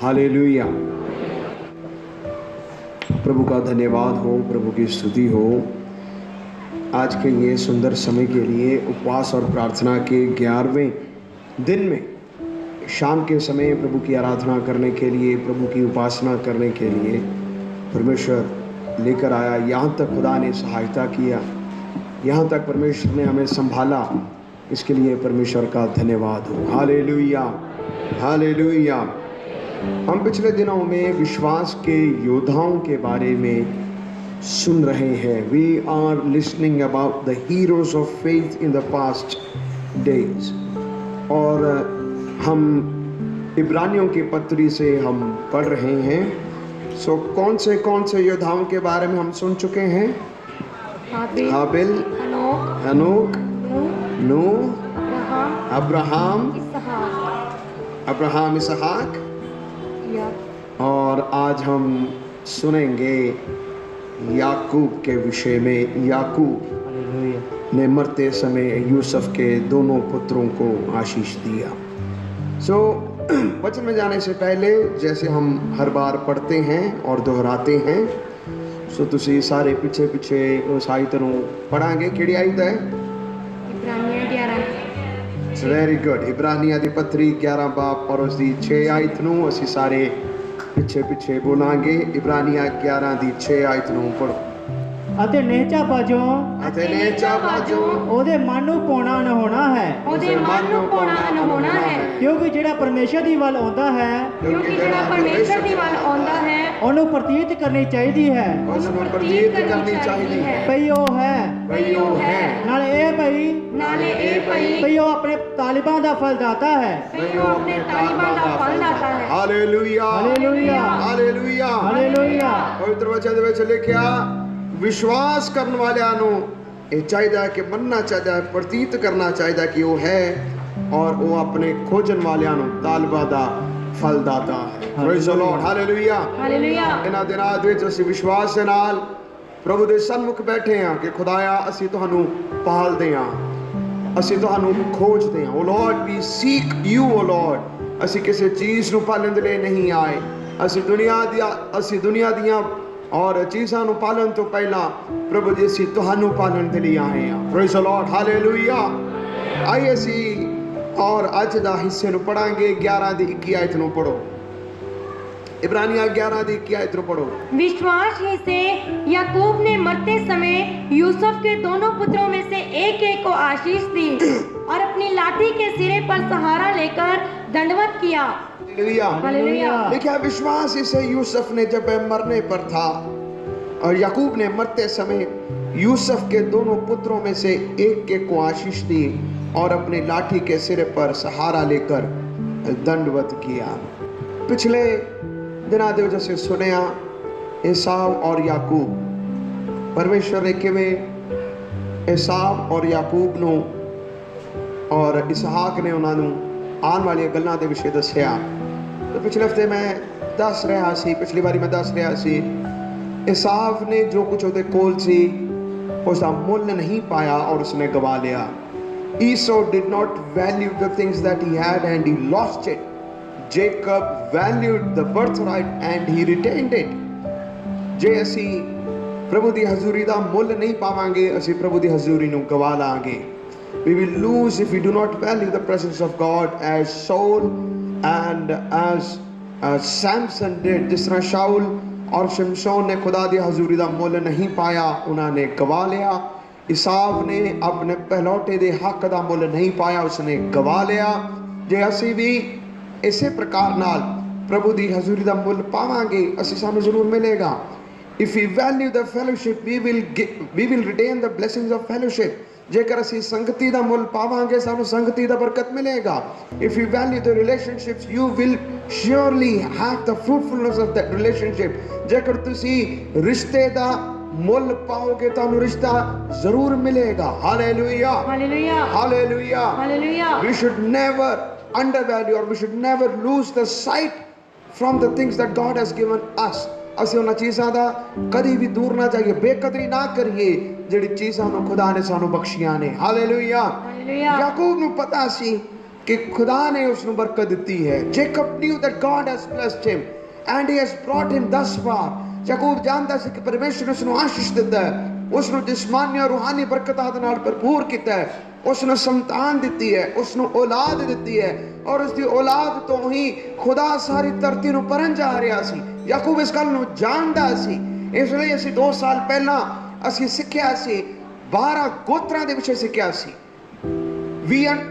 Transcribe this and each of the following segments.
Hallelujah. प्रभु का धन्यवाद हो, प्रभु की स्तुति हो। आज के ये सुंदर समय के लिए उपवास और प्रार्थना के 11वें दिन में शाम के समय प्रभु की आराधना करने के लिए, प्रभु की उपासना करने के लिए परमेश्वर लेकर आया। यहाँ तक खुदा ने सहायता किया, यहाँ तक परमेश्वर ने हमें संभाला, इसके लिए परमेश्वर का धन्यवाद हो। Hallelujah, hallelujah. हम पिछले दिनों में विश्वास के योद्धाओं के बारे में सुन रहे हैं। We are listening about the heroes of faith in the past days. और हम इब्रानियों की पत्री से हम पढ़ रहे हैं। सो कौन से योद्धाओं के बारे में हम सुन चुके हैं? हाबिल, हनोक, नूह, अब्राहम, इसहाक। और आज हम सुनेंगे याकूब के विषय में। याकूब ने मरते समय यूसुफ के दोनों पुत्रों को आशीष दिया। सो वचन में जाने से पहले, जैसे हम हर बार पढ़ते हैं और दोहराते हैं, सो तुसी सारे पिछे पिछे उस आयत नूं पढ़ांगे। किहड़ी आयत है? इब्रानिया 11। Very good. इब्रानिया दी पत्री 11 बाब और उसकी 6 आयत नूं असी सारे पिछे पिछे बोलांगे। इब्रानिया 11 दी 6 आयत नूं पढ़ो। ਅਤੇ ਨੇਚਾ ਬਾਜੋਂ ਉਹਦੇ ਮਨ ਨੂੰ ਪਾਉਣਾ ਨਾ ਹੋਣਾ ਹੈ, ਕਿਉਂਕਿ ਜਿਹੜਾ ਪਰਮੇਸ਼ਰ ਦੀ ਵੱਲ ਆਉਂਦਾ ਹੈ ਉਹਨੂੰ ਪ੍ਰਤੀਤ ਕਰਨੀ ਚਾਹੀਦੀ ਹੈ ਭਈ ਉਹ ਹੈ, ਨਾਲੇ ਇਹ ਭਈ ਉਹ ਆਪਣੇ ਤਾਲਿਬਾਂ ਦਾ ਫਲ ਦਾਤਾ ਹੈ। ਹਾਲੇਲੂया, ਹਾਲੇਲੂया, ਹਾਲੇਲੂया, ਹਾਲੇਲੂया। पवित्र वचन दे विच लिखिया, विश्वास करने वालियां नूं ਇਹ ਚਾਹੀਦਾ ਹੈ ਕਿ ਮੰਨਣਾ ਚਾਹੀਦਾ ਹੈ, ਪ੍ਰਤੀਤ ਕਰਨਾ ਚਾਹੀਦਾ ਕਿ ਉਹ ਹੈ, ਔਰ ਉਹ ਆਪਣੇ ਖੋਜਣ ਵਾਲਿਆਂ ਨੂੰ ਤਾਲਬਾ ਦਾ ਫਲ ਦਾਤਾ ਹੈ। Praise the Lord, hallelujah, hallelujah. ਇਹਨਾਂ ਦਿਨਾਂ ਦੇ ਵਿੱਚ ਅਸੀਂ ਵਿਸ਼ਵਾਸ ਦੇ ਨਾਲ ਪ੍ਰਭੂ ਦੇ ਸਨਮੁਖ ਬੈਠੇ ਹਾਂ ਕਿ ਖੁਦਾਇਆ ਅਸੀਂ ਤੁਹਾਨੂੰ ਭਾਲਦੇ ਹਾਂ, ਅਸੀਂ ਤੁਹਾਨੂੰ ਖੋਜਦੇ ਹਾਂ। O Lord, we seek you O Lord. ਅਸੀਂ ਕਿਸੇ ਚੀਜ਼ ਨੂੰ ਪਾਲਣ ਦੇ ਲਈ ਨਹੀਂ ਆਏ, ਅਸੀਂ ਦੁਨੀਆ ਦੀਆਂ और चीज़ों ਨੂੰ पालन तो पहला प्रभु जी ਅਸੀਂ ਤੁਹਾਨੂੰ ਪਾਲਣ ਦੇ ਲਈ ਆਏ ਹਾਂ। Praise the Lord, hallelujah. आइए ਅਸੀਂ और ਅੱਜ ਦਾ ਹਿੱਸੇ ਨੂੰ ਪੜਾਂਗੇ। 11 ਦੀ 21 आयत ਨੂੰ पढ़ो। इब्रानिया 11 ਦੀ 21 आयत ਨੂੰ पढ़ो। विश्वास ही से याकूब ने मरते समय यूसुफ के दोनों पुत्रों में से एक एक को आशीष दी और अपनी लाठी के सिरे पर सहारा लेकर दंडवत किया। हालेलुया। लिखा विश्वास इसे यूसुफ ने जब मरने पर था और याकूब ने मरते समय यूसुफ के दोनों पुत्रों में से एक एक को आशीष दी और अपनी लाठी के सिरे पर सहारा लेकर दंडवत किया। पिछले दिनों दे वजह से सुनिया एसाव और याकूब, परमेश्वर ने किवें एसाव और याकूब नूं और इसहाक ने उन्होंने आने वाली गल्लां दे विषय दस्सिया। तो पिछले हफ्ते मैं दस रहा सी, पिछली बारी मैं दस रहा सी, एसाव ने जो कुछ उसके कोल सी उसका मुल नहीं पाया और उसने गवा लिया। Esau did not value the things that he had and he lost it. Jacob valued the birthright and he retained it. जे असी प्रभु दी हजूरी दा मुल नहीं पावांगे, असी प्रभु दी हजूरी नूं गवा लांगे। We will lose if we do not value the presence of God as Saul and as Samson did। जिस तरह शाउल और शिमशोन ने खुदा दी हजूरी दा मुल नहीं पाया, उन्होंने गवा लिया। इसाव ने अपने पहलौटे दे हक दा मुल नहीं पाया, उसने गवा लिया। जे असी भी इसे प्रकार नाल प्रभु दी हजूरी दा मुल पावांगे, असी सानू जरूर मिलेगा। If we value the fellowship, we will retain the blessings of fellowship। जेकर असी संगति दा मुल पावांगे, सानू संगति दा बरकत मिलेगा। If you value the relationships, you will surely have the fruitfulness of that relationship। जेकर तुसी रिश्ते दा मुल पाओगे, तानू रिश्ता जरूर मिलेगा। Hallelujah, hallelujah, hallelujah, hallelujah. We should never undervalue or we should never lose the sight from the things that God has given us। ਅਸੀਂ ਉਹਨਾਂ ਚੀਜ਼ਾਂ ਦਾ ਕਦੀ ਵੀ ਦੂਰ ਨਾ ਜਾਈਏ, ਬੇਕਦਰੀ ਨਾ ਕਰੀਏ ਜਿਹੜੀ ਚੀਜ਼ਾਂ ਨੂੰ ਖੁਦਾ ਨੇ ਸਾਨੂੰ ਬਖਸ਼ੀਆਂ ਨੇ। ਹਾਲੇਲੂਇਆ। ਹਾਲੇਲੂਇਆ। याकूब ਨੂੰ ਪਤਾ ਸੀ कि खुदा ने उसਨੂੰ बरकत ਦਿੱਤੀ है। Jacob knew that God has blessed him and he has brought him thus far। Yakub ਜਾਣਦਾ ਸੀ ਕਿ ਪਰਮੇਸ਼ਰ ਨੇ ਉਸਨੂੰ ਆਸ਼ੀਸ਼ ਦਿੱਤਾ ਹੈ, ਉਸਨੂੰ ਜਿਸਮਾਨੀ ਔਰ ਰੂਹਾਨੀ ਬਰਕਤਾਂ ਦੇ ਨਾਲ ਭਰਪੂਰ ਕੀਤਾ ਹੈ, ਉਸਨੂੰ ਸੰਤਾਨ ਦਿੱਤੀ ਹੈ, ਉਸਨੂੰ ਔਲਾਦ ਦਿੱਤੀ ਹੈ ਔਰ ਉਸਦੀ ਔਲਾਦ ਤੋਂ ਹੀ ਖੁਦਾ ਸਾਰੀ ਧਰਤੀ ਨੂੰ ਭਰਨ ਜਾ ਰਿਹਾ ਸੀ। ਯਾਕੂਬ ਇਸ ਗੱਲ ਨੂੰ ਜਾਣਦਾ ਸੀ। ਇਸ ਲਈ ਅਸੀਂ 2 ਸਾਲ ਪਹਿਲਾਂ ਅਸੀਂ ਸਿੱਖਿਆ ਸੀ 12 ਗੋਤਰਾਂ ਦੇ ਵਿਸ਼ੇ ਸਿੱਖਿਆ ਸੀ।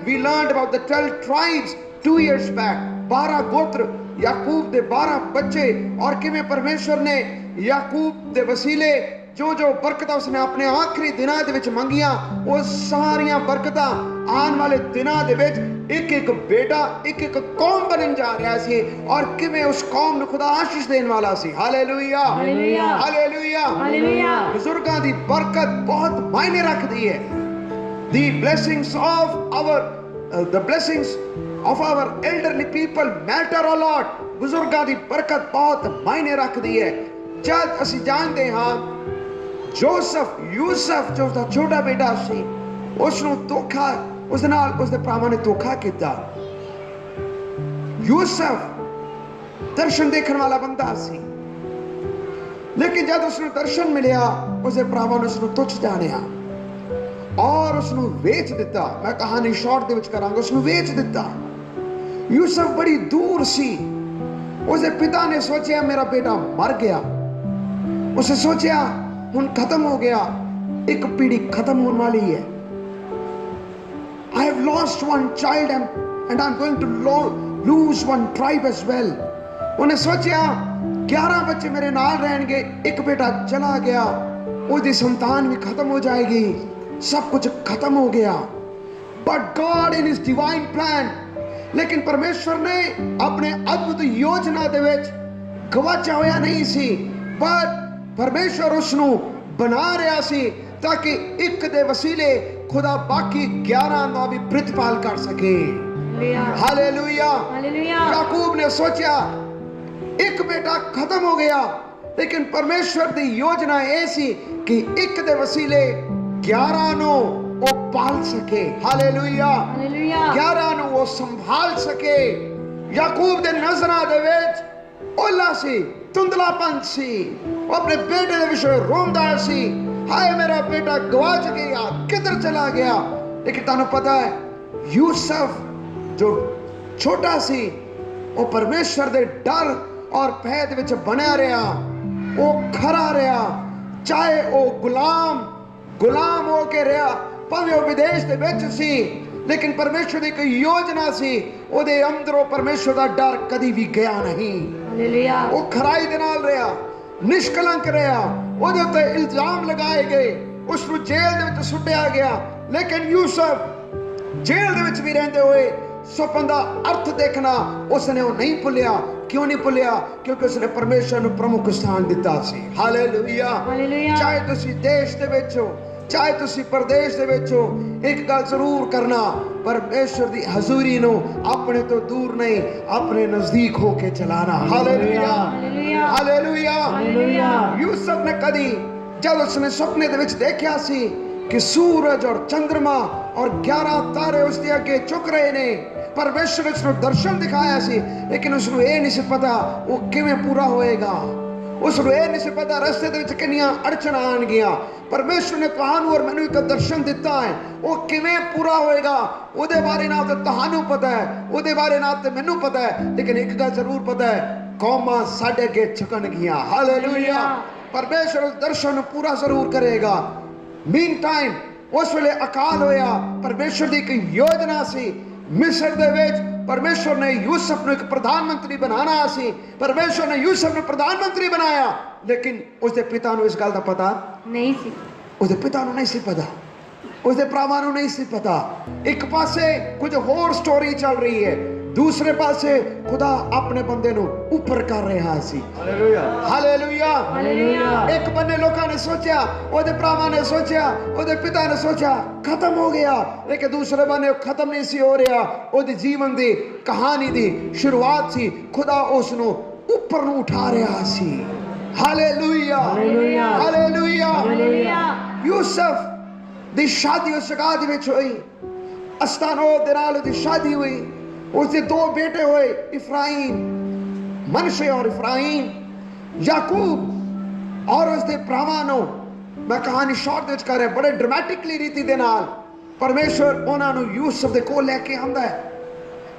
We learned about the 12 tribes 2 years back। 12 ਗੋਤਰ याकूब दे 12 बच्चे और किवें परमेश्वर ने याकूब दे वसीले जो बरकतां उसने अपने आखिरी दिनां दे विच मंगियां, वो सारियां बरकतां आने वाले दिनां दे विच एक बेटा एक कौम बनन जा रहा सी और किवें उस कौम नूं खुदा आशीष देने वाला सी। Hallelujah hallelujah hallelujah hallelujah. बुजुर्गां दी बरकत बहुत मायने रखदी है। The blessings of our elderly people matter a lot। बुजुर्गां दी बरकत बहुत मायने रखदी है। जद ਅਸੀਂ ਜਾਣਦੇ ਹਾਂ यूसुफ जो उसका छोटा बेटा सी, उसਨੂੰ ਧੋਖਾ ਉਸ ਨਾਲ ਉਸਦੇ ਭਰਾਵਾਂ ਨੇ ਧੋਖਾ ਕੀਤਾ। यूसुफ ਦਰਸ਼ਨ ਦੇਖਣ ਵਾਲਾ ਬੰਦਾ ਸੀ, ਲੇਕਿਨ ਜਦ ਉਸਨੂੰ ਦਰਸ਼ਨ ਮਿਲਿਆ ਉਸਦੇ ਭਰਾਵਾਂ ਨੇ ਉਸਨੂੰ ਤੁੱਛ ਜਾਣਿਆ ਔਰ ਉਸਨੂੰ ਵੇਚ ਦਿੱਤਾ। ਮੈਂ ਕਹਾਣੀ ਸ਼ਾਰਟ ਦੇ ਵਿੱਚ ਕਰਾਂਗਾ। ਉਸਨੂੰ ਵੇਚ ਦਿੱਤਾ। यूसुफ बड़ी दूर सी। उसके पिता ने सोचा मेरा बेटा मर गया। उसने सोचा हुन खत्म हो गया, एक पीढ़ी खत्म होने वाली है। I have lost one child and I'm going to lose one tribe as well। उन्हें सोचा 11 बच्चे मेरे नाल रहेंगे, एक बेटा चला गया, उसकी संतान भी खत्म हो जाएगी, सब कुछ खत्म हो गया। But God in his divine plan, लेकिन परमेश्वर ने अपने अद्भुत योजना दे विच गवाचा होया नहीं सी, पर परमेश्वर उसनू बना रहा सी ताकि एक दे वसीले खुदा बाकी 11 का भी प्रतिपाल कर सके। Hallelujah hallelujah. याकूब ने सोचा एक बेटा खत्म हो गया, लेकिन परमेश्वर की योजना ये सी कि एक दे वसीले 11 नो वो पाल सके। Hallelujah hallelujah. 11 नु वो संभाल सके। याकूब दे नजरां दे विच ओला सी, धुंधलापन सी। वो अपने बेटे दे विषय रोंदा सी, हाय मेरा बेटा गवाच गया, किधर चला गया। लेकिन तुहानू पता है यूसुफ जो छोटा सी वो परमेश्वर दे डर और भय दे विच बनया रहा, वो खरा रहा, चाहे वो गुलाम हो के रहा, भावें वो विदेश दे विच सी, लेकिन परमेश्वर की कोई योजना सी, ओदे अंदरों परमेश्वर का डर कदी भी गया नहीं। हालेलुया। वो खराई दे नाल रहा, निष्कलंक रहा। ओदे उत्ते इल्जाम लगाए गए, उसनू जेल दे विच सुट्टिया गया, लेकिन यूसुफ जेल दे विच भी रहंदे हुए सुपन दा अर्थ देखना उसने वो नहीं भुलिया। क्यों नहीं भुलिया? क्योंकि उसने परमेश्वर नू प्रमुख स्थान दिता सी। Hallelujah hallelujah. चाहे तुसी देश दे विच हो, चाहे तुसी परदेश दे विच हो, एक गल जरूर करना, परमेश्वर दी हजूरी नो अपने तो दूर नहीं, अपने नजदीक होके चलाना। Hallelujah hallelujah hallelujah. यूसुफ ने कदी जब उसने सपने दे विच देखा सी कि सूरज और चंद्रमा और 11 तारे उसके आगे चुक रहे ने, परमेश्वर ने उसको दर्शन दिखाया सी, लेकिन उसको ये नहीं सी पता वो किवें पूरा होएगा। उसको ये नहीं सी पता रस्ते दे विच किन्नियां अड़चन आणगियां। परमेश्वर ने तुहानू और मैनू एक दर्शन दिता है, वो किवें पूरा होएगा उहदे बारे ना तो तुहानू पता है, उहदे बारे ना तो मैनू पता है, लेकिन एक गल जरूर पता है, कौमां साडे अगे झुकणगियां। हालेलुया। परमेश्वर उस दर्शन पूरा जरूर करेगा। मीन टाइम उस वेले अकाल होया, परमेश्वर की एक योजना सी। मिस्र दे विच परमेश्वर ने यूसुफ नू एक प्रधानमंत्री बनाना सी, परमेश्वर ने यूसुफ नू प्रधानमंत्री बनाया, लेकिन उसके पिता नू इस गल दा पता नहीं सी। उसके पिता नू नहीं सी पता, उसके भरावां नू नहीं सी पता। एक पासे कुछ होर स्टोरी चल रही है, दूसरे पासे खुदा अपने बंदे नू ऊपर कर रहा सी। Hallelujah hallelujah hallelujah. एक बन्ने लोकां ने सोचा, ओदे भरावां ने सोचा, ओदे पिता ने सोचा खत्म हो गया, लेकिन दूसरे बन्ने खत्म नहीं सी हो रहा। ओदे जीवन दी कहानी दी शुरुआत सी, खुदा उसनू ऊपर नू उठा रहा सी। Hallelujah hallelujah hallelujah hallelujah. Yusuf दी शादी उस जगह दे विच होई, अस्तानो दे नाल दी शादी हुई, उसके दो बेटे हुए, इफ्राइम, मनशे और इफ्राइम, याकूब और उसके भरावां। मैं कहानी शॉर्ट विच कर रहा, बड़े ड्रामेटिकली रीति दे नाल परमेश्वर उन्होंने यूसुफ दे कोल लेके आंदा है।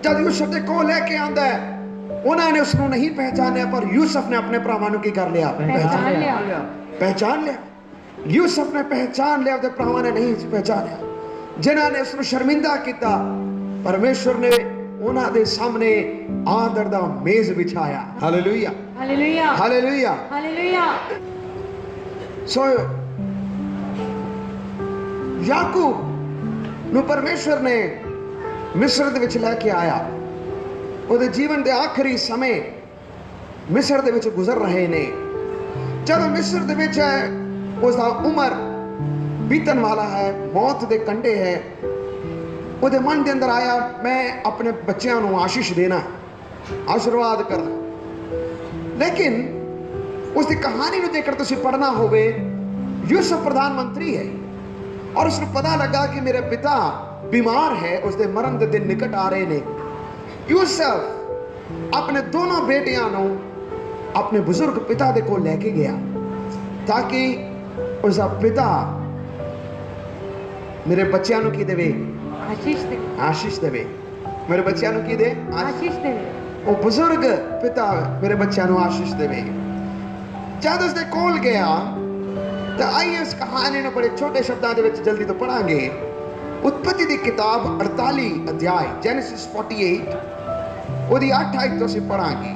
जब यूसुफ दे कोल लेके आंदा है, उन्होंने उसको नहीं पहचाना, पर यूसुफ ने अपने भरावां नूं की कर लिया, पहचान लिया। यूसुफ ने पहचान लिया, उसके भरावां ने नहीं पहचाना। जिन्होंने उसको शर्मिंदा किया, परमेश्वर ने उन्हां दे सामने आदर दा मेज बिछाया। Hallelujah, hallelujah, hallelujah, hallelujah. सो याकूब ਨੂੰ परमेश्वर ने मिस्र ਦੇ ਵਿੱਚ ਲੈ ਕੇ ਆਇਆ। ਉਹਦੇ ਜੀਵਨ ਦੇ ਆਖਰੀ ਸਮੇਂ ਮਿਸਰ ਦੇ ਵਿੱਚ ਗੁਜ਼ਰ ਰਹੇ ਨੇ। ਜਦੋਂ ਮਿਸਰ ਦੇ ਵਿੱਚ ਹੈ, ਉਸਦਾ ਉਮਰ ਬੀਤਣ ਵਾਲਾ ਹੈ, ਮੌਤ ਦੇ ਕੰਢੇ ਹੈ। ਉਹਦੇ ਮਨ ਦੇ ਅੰਦਰ ਆਇਆ, ਮੈਂ ਆਪਣੇ ਬੱਚਿਆਂ ਨੂੰ ਆਸ਼ੀਸ਼ ਦੇਣਾ, ਆਸ਼ੀਰਵਾਦ ਕਰਨਾ। ਲੇਕਿਨ ਉਸ ਦੀ ਕਹਾਣੀ ਨੂੰ ਜੇਕਰ ਤੁਸੀਂ ਪੜ੍ਹਨਾ ਹੋਵੇ, यूसुफ प्रधानमंत्री है और उसको पता लगा कि मेरे पिता बीमार है, उसके मरण के दिन निकट आ रहे ने। यूसुफ अपने दोनों बेटियां नू अपने बुजुर्ग पिता दे कोल लेके गया, ताकि उसका पिता मेरे बच्चों नू की देवे, आशीष देवे। मेरे बच्चों नू की दे, आशीष देवे। वो बुजुर्ग पिता मेरे बच्चों नू आशीष देवे। जब उसके कोल गया, तो आइए इस कहानी ने बड़े छोटे शब्दों के विच जल्दी तो पढ़ांगे। उत्पत्ति की किताब 48 अध्याय, जेनेसिस 48 ओदी 8 आयत तो ਅਸੀਂ पढ़ांगे।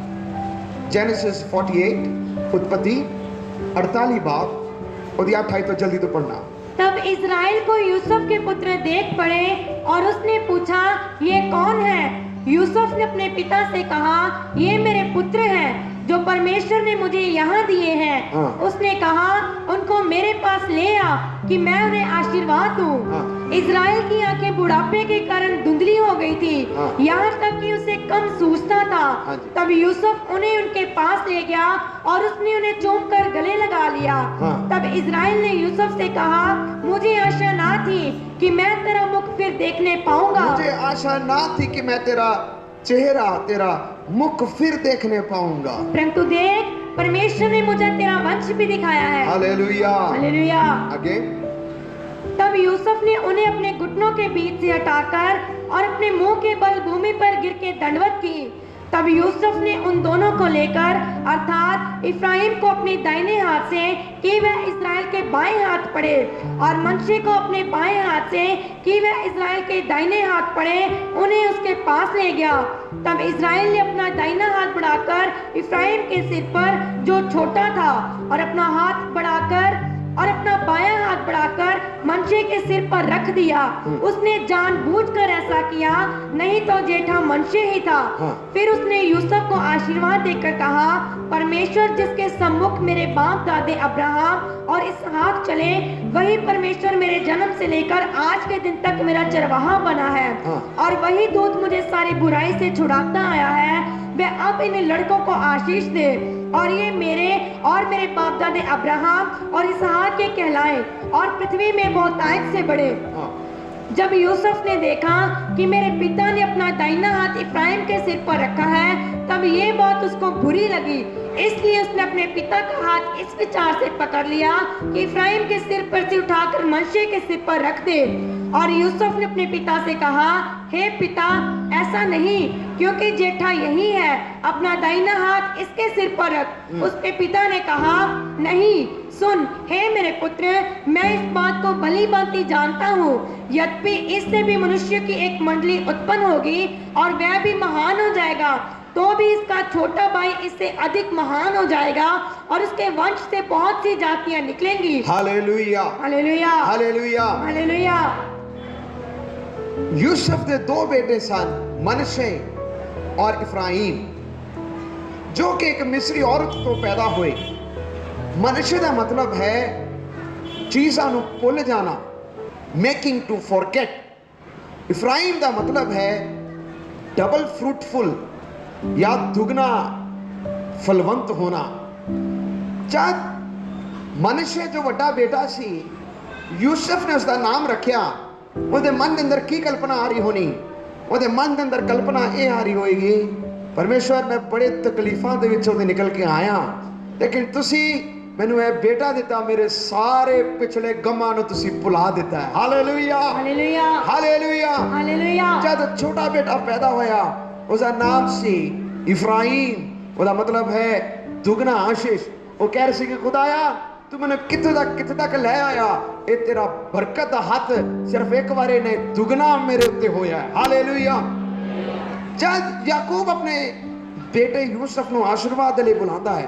जेनेसिस 48 उत्पत्ति 48 बाब ओदी 8 आयत तो जल्दी तो पढ़ना। तब इज़राइल को यूसुफ के पुत्र देख पड़े और उसने पूछा, ये कौन है? यूसुफ ने अपने पिता से कहा, ये मेरे पुत्र हैं जो परमेश्वर ने मुझे यहाँ दिए हैं। उसने कहा, उनको मेरे पास ले आ कि मैं उन्हें आशीर्वाद दूं। इज़राइल की आंखें बुढ़ापे के कारण धुंधली हो गई थी, यहाँ तक कि उसे कम सूझता था। तब यूसुफ उन्हें उनके पास ले गया और उसने उन्हें चूमकर गले लगा लिया। तब इज़राइल ने यूसुफ से कहा, मुझे आशा ना थी कि मैं तेरा मुख फिर देखने पाऊंगा। मुझे आशा ना थी कि मैं तेरा चेहरा, तेरा मुख फिर देखने पाऊंगा, परंतु देख, परमेश्वर ने मुझे तेरा वंश भी दिखाया है। Hallelujah, hallelujah. आगे। तब यूसुफ ने उन्हें अपने घुटनों के बीच से हटाकर और अपने मुंह के बल भूमि पर गिर के दंडवत की। तब यूसुफ ने उन दोनों को लेकर, अर्थात इफ्राइम को अपने दाहिने हाथ से कि वह इज़राइल के बाएं हाथ पड़े, और मनशे को अपने बाएं हाथ से कि वह इज़राइल के दाहिने हाथ पड़े, उन्हें उसके पास ले गया। तब इज़राइल ने अपना दाहिना हाथ बढ़ाकर इफ्राइम के सिर पर जो छोटा था, और अपना हाथ बढ़ाकर और अपना बायां हाथ बढ़ाकर मनशे के सिर पर रख दिया। उसने जानबूझकर ऐसा किया, नहीं तो जेठा मनशे ही था। फिर उसने यूसुफ को आशीर्वाद देकर कहा, परमेश्वर जिसके सम्मुख मेरे बाप दादे अब्राहम और इसहाक चले, वही परमेश्वर मेरे जन्म से लेकर आज के दिन तक मेरा चरवाहा बना है, और वही दूत मुझे सारी बुराई से छुड़ाता आया है। वह अब इन लड़कों को आशीष दे, और ये मेरे और मेरे बाप दादे अब्राहम और इसहाक के कहलाए, और पृथ्वी में बहुतायत से बढ़े। जब यूसुफ ने देखा कि मेरे पिता ने अपना दाहिना हाथ इफ्राइम के सिर पर रखा है, तब ये बात उसको बुरी लगी। इसलिए उसने अपने पिता का हाथ इस विचार से पकड़ लिया कि इफ्राइम के सिर पर से उठाकर मनशे के सिर पर रख दे। और यूसुफ ने अपने पिता से कहा, हे पिता, ऐसा नहीं, क्योंकि जेठा यही है, अपना दाहिना हाथ इसके सिर पर रख। उसके पिता ने कहा, नहीं, सुन, हे मेरे पुत्र, मैं इस बात को भली भांति जानता हूँ, यद्यपि इससे भी मनुष्य की एक मंडली उत्पन्न होगी और वह भी महान हो जाएगा, तो भी इसका छोटा भाई इससे अधिक महान हो जाएगा, और उसके वंश से बहुत सी जातियां निकलेंगी। Hallelujah, hallelujah, hallelujah, hallelujah. Yusuf के दो बेटे सन, मनशे और इफ्राइम, जो कि एक मिस्री औरत तो पैदा हुए। मनशे का मतलब है चीज़ां नूं भुल जाना, मेकिंग टू फॉरगेट। इफ्राइम का मतलब है डबल फ्रूटफुल या दुगना फलवंत होना। जब मनशे जो बड़ा बेटा सी, यूसुफ ने उसका नाम रखा ਉਹਦੇ ਮਨ ਦੇ ਅੰਦਰ ਕੀ ਕਲਪਨਾ ਆ ਰਹੀ ਹੋਣੀ? ਉਹਦੇ ਮਨ ਦੇ ਅੰਦਰ ਕਲਪਨਾ ਇਹ ਆ ਰਹੀ ਹੋਏਗੀ, ਪਰਮੇਸ਼ਵਰ ਮੈਂ ਬੜੇ ਤਕਲੀਫਾਂ ਦੇ ਵਿੱਚੋਂ ਦੀ ਨਿਕਲ ਕੇ ਆਇਆ, ਲੇਕਿਨ ਤੁਸੀਂ ਮੈਨੂੰ ਇਹ ਬੇਟਾ ਦਿੱਤਾ, ਮੇਰੇ ਸਾਰੇ ਪਿਛਲੇ ਗਮਾਂ ਨੂੰ ਤੁਸੀਂ ਭੁਲਾ ਦਿੱਤਾ ਹੈ। Hallelujah, hallelujah, hallelujah, hallelujah. ਜਦ ਛੋਟਾ ਬੇਟਾ ਪੈਦਾ ਹੋਇਆ, ਉਸਦਾ ਨਾਮ ਸੀ ਇਫਰਾਈਮ, ਉਹਦਾ ਮਤਲਬ ਹੈ ਦੁਗਣਾ ਆਸ਼ੀਸ਼। ਉਹ ਕਹਿ ਰਹੇ ਸੀ ਕਿ ਖੁਦਾਇਆ ਤੂੰ ਮੈਨੂੰ ਕਿੱਥੇ ਤੱਕ ਲੈ ਆਇਆ, ਇਹ ਤੇਰਾ ਬਰਕਤ ਦਾ ਹੱਥ ਸਿਰਫ ਇੱਕ ਵਾਰੇ ਨੇ ਦੁਗਣਾ ਮੇਰੇ ਉੱਤੇ ਹੋਇਆ। ਹਾਲੇਲੂਇਆ। ਜਦ ਯਾਕੂਬ ਆਪਣੇ ਬੇਟੇ ਯੂਸਫ ਨੂੰ ਆਸ਼ੀਰਵਾਦ ਦੇ ਲਈ ਬੁਲਾਉਂਦਾ ਹੈ,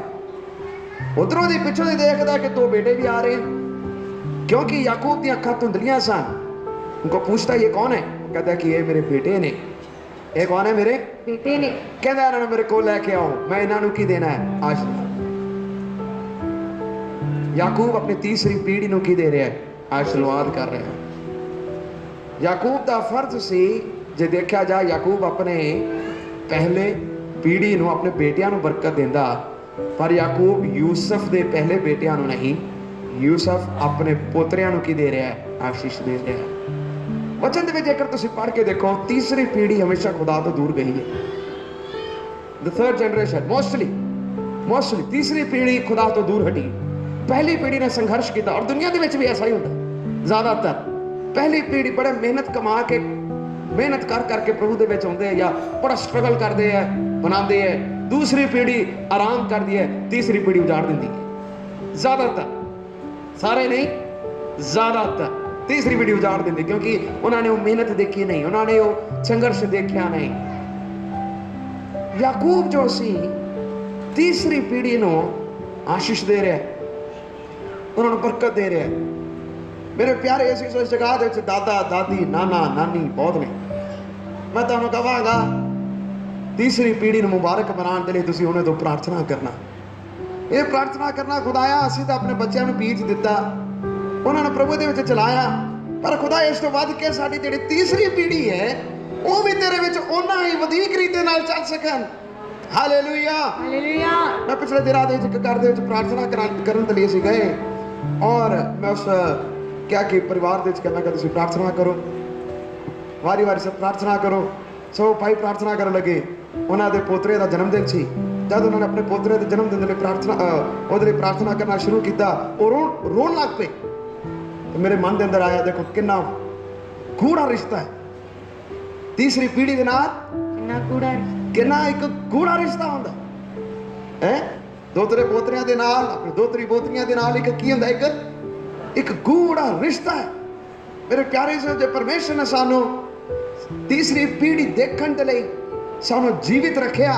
ਉਧਰੋਂ ਦੀ ਪਿੱਛੋਂ ਦੀ ਦੇਖਦਾ ਕਿ ਦੋ बेटे भी आ रहे हैं, क्योंकि याकूब दी अखा धुंधलियां सन। उनको पूछता ये कौन है? कहता कि ये मेरे बेटे ने। ये कौन है? मेरे बेटे ने। कहता इन्होंने मेरे को लेके आओ, मैं इन्होंने की देना है आशीर्वाद। याकूब अपनी तीसरी पीढ़ी ਨੂੰ ਕੀ ਦੇ ਰਿਹਾ ਹੈ? आशीर्वाद कर रहा है। याकूब ਦਾ ਫਰਜ਼ ਸੀ, ਜੇ ਦੇਖਿਆ ਜਾ याकूब ਆਪਣੇ ਪਹਿਲੇ ਪੀੜ੍ਹੀ ਨੂੰ ਆਪਣੇ ਬੇਟਿਆਂ ਨੂੰ ਬਰਕਤ ਦਿੰਦਾ, पर याकूब यूसुफ ਦੇ ਪਹਿਲੇ ਬੇਟਿਆਂ ਨੂੰ ਨਹੀਂ, यूसुफ ਆਪਣੇ ਪੋਤਰਿਆਂ ਨੂੰ ਕੀ ਦੇ ਰਿਹਾ ਹੈ? ਆਸ਼ੀਸ਼ ਦੇ ਰਿਹਾ ਹੈ। ਵਚਨ ਦੇ ਵਿੱਚ ਜੇਕਰ ਤੁਸੀਂ ਪੜ੍ਹ ਕੇ ਦੇਖੋ, ਤੀਸਰੀ ਪੀੜ੍ਹੀ ਹਮੇਸ਼ਾ ਖੁਦਾ ਤੋਂ ਦੂਰ ਗਈ ਹੈ। The third generation mostly ਤੀਸਰੀ ਪੀੜ੍ਹੀ ਖੁਦਾ ਤੋਂ ਦੂਰ ਹਟੀ। ਪਹਿਲੀ ਪੀੜ੍ਹੀ ਨੇ ਸੰਘਰਸ਼ ਕੀਤਾ, ਔਰ ਦੁਨੀਆ ਦੇ ਵਿੱਚ ਵੀ ਐਸਾ ਹੀ ਹੁੰਦਾ ਜ਼ਿਆਦਾਤਰ। ਪਹਿਲੀ ਪੀੜ੍ਹੀ ਬੜੇ ਮਿਹਨਤ ਕਮਾ ਕੇ, ਮਿਹਨਤ ਕਰ ਕਰਕੇ ਪ੍ਰਭੂ ਦੇ ਵਿੱਚ ਆਉਂਦੇ ਆ, ਜਾਂ ਬੜਾ ਸਟਰਗਲ ਕਰਦੇ ਆ, ਬਣਾਉਂਦੇ ਆ। दूसरी पीढ़ी आराम कर दी है, तीसरी पीढ़ी उजाड़ दी है। ज्यादातर, सारे नहीं, ज्यादातर तीसरी पीढ़ी उजाड़ दी, क्योंकि उन्होंने वो मेहनत देखी नहीं, उन्होंने वो संघर्ष देखा नहीं। याकूब जो सी तीसरी पीढ़ी ਨੂੰ आशीष दे रहा है, उन्होंने बरकत दे रहा है। मेरे प्यारे इस जगह ਦੇ ਵਿੱਚ ਦਾਦਾ ਦਾਦੀ ਨਾਨਾ ਨਾਨੀ ਬਹੁਤ ਨੇ। मैं ਤੁਹਾਨੂੰ ਕਹਾਂਗਾ तीसरी पीढ़ी ਨੂੰ ਮੁਬਾਰਕ ਬਣਾਉਣ ਦੇ ਲਈ ਤੁਸੀਂ ਉਹਨਾਂ ਤੋਂ ਪ੍ਰਾਰਥਨਾ ਕਰਨਾ। ਇਹ ਪ੍ਰਾਰਥਨਾ ਕਰਨਾ, ਖੁਦਾਇਆ ਅਸੀਂ ਤਾਂ ਆਪਣੇ ਬੱਚਿਆਂ ਨੂੰ ਬੀਜ ਦਿੱਤਾ, ਉਹਨਾਂ ਨੂੰ ਪ੍ਰਭੂ ਦੇ ਵਿੱਚ ਚਲਾਇਆ, ਪਰ ਖੁਦਾ ਇਸ ਤੋਂ ਵੱਧ ਕੇ ਸਾਡੀ ਜਿਹੜੀ ਤੀਸਰੀ ਪੀੜ੍ਹੀ ਹੈ ਉਹ ਵੀ ਤੇਰੇ ਵਿੱਚ ਉਹਨਾਂ ਹੀ ਵਧੀਕ ਰੀਤੇ ਨਾਲ ਚੱਲ ਸਕਣ। Hallelujah, hallelujah. ਮੈਂ ਪਿਛਲੇ ਦਿਨਾਂ ਦੇ ਵਿੱਚ ਘਰ ਦੇ ਵਿੱਚ ਪ੍ਰਾਰਥਨਾ ਕਰਨ ਦੇ ਲਈ ਅਸੀਂ ਗਏ, ਔਰ ਮੈਂ ਉਸ ਕਿਹਾ ਕਿ ਪਰਿਵਾਰ ਦੇ ਵਿੱਚ ਕਹਿੰਦਾ ਕਿ ਤੁਸੀਂ ਪ੍ਰਾਰਥਨਾ ਕਰੋ, ਵਾਰੀ ਵਾਰੀ ਸਭ ਪ੍ਰਾਰਥਨਾ ਕਰੋ। ਸੋ ਭਾਈ ਪ੍ਰਾਰਥਨਾ ਕਰਨ ਲੱਗੇ। ਉਹਨਾਂ ਦੇ ਪੋਤਰੇ ਦਾ ਜਨਮ ਦਿਨ ਸੀ। ਜਦ ਉਹਨਾਂ ਨੇ ਆਪਣੇ ਪੋਤਰੇ ਦੇ ਜਨਮ ਦਿਨ ਦੇ ਲਈ ਉਹਦੇ ਲਈ ਪ੍ਰਾਰਥਨਾ ਕਰਨਾ ਸ਼ੁਰੂ ਕੀਤਾ, ਉਹ ਰੋਣ ਲੱਗ ਪਏ। ਤੇ ਮੇਰੇ ਮਨ ਦੇ ਅੰਦਰ ਆਇਆ, ਦੇਖੋ ਕਿੰਨਾ ਗੂੜਾ ਰਿਸ਼ਤਾ ਹੈ ਤੀਸਰੀ ਪੀੜ੍ਹੀ ਦੇ ਨਾਲ, ਕਿੰਨਾ ਇੱਕ ਗੂੜਾ ਰਿਸ਼ਤਾ ਹੁੰਦਾ ਹੈ। ਦੋਤਰੇ ਪੋਤਰਿਆਂ ਦੇ ਨਾਲ, ਆਪਣੇ ਦੋਤਰੀ ਪੋਤਰੀਆਂ ਦੇ ਨਾਲ ਇੱਕ ਕੀ ਹੁੰਦਾ? ਇੱਕ ਗੂੜਾ ਰਿਸ਼ਤਾ ਹੈ। ਮੇਰੇ ਪਿਆਰੇ ਸੋ, ਜੇ ਪਰਮੇਸ਼ਰ ਨੇ ਸਾਨੂੰ ਤੀਸਰੀ ਪੀੜ੍ਹੀ ਦੇਖਣ ਦੇ ਲਈ ਸਾਨੂੰ ਜੀਵਿਤ ਰੱਖਿਆ,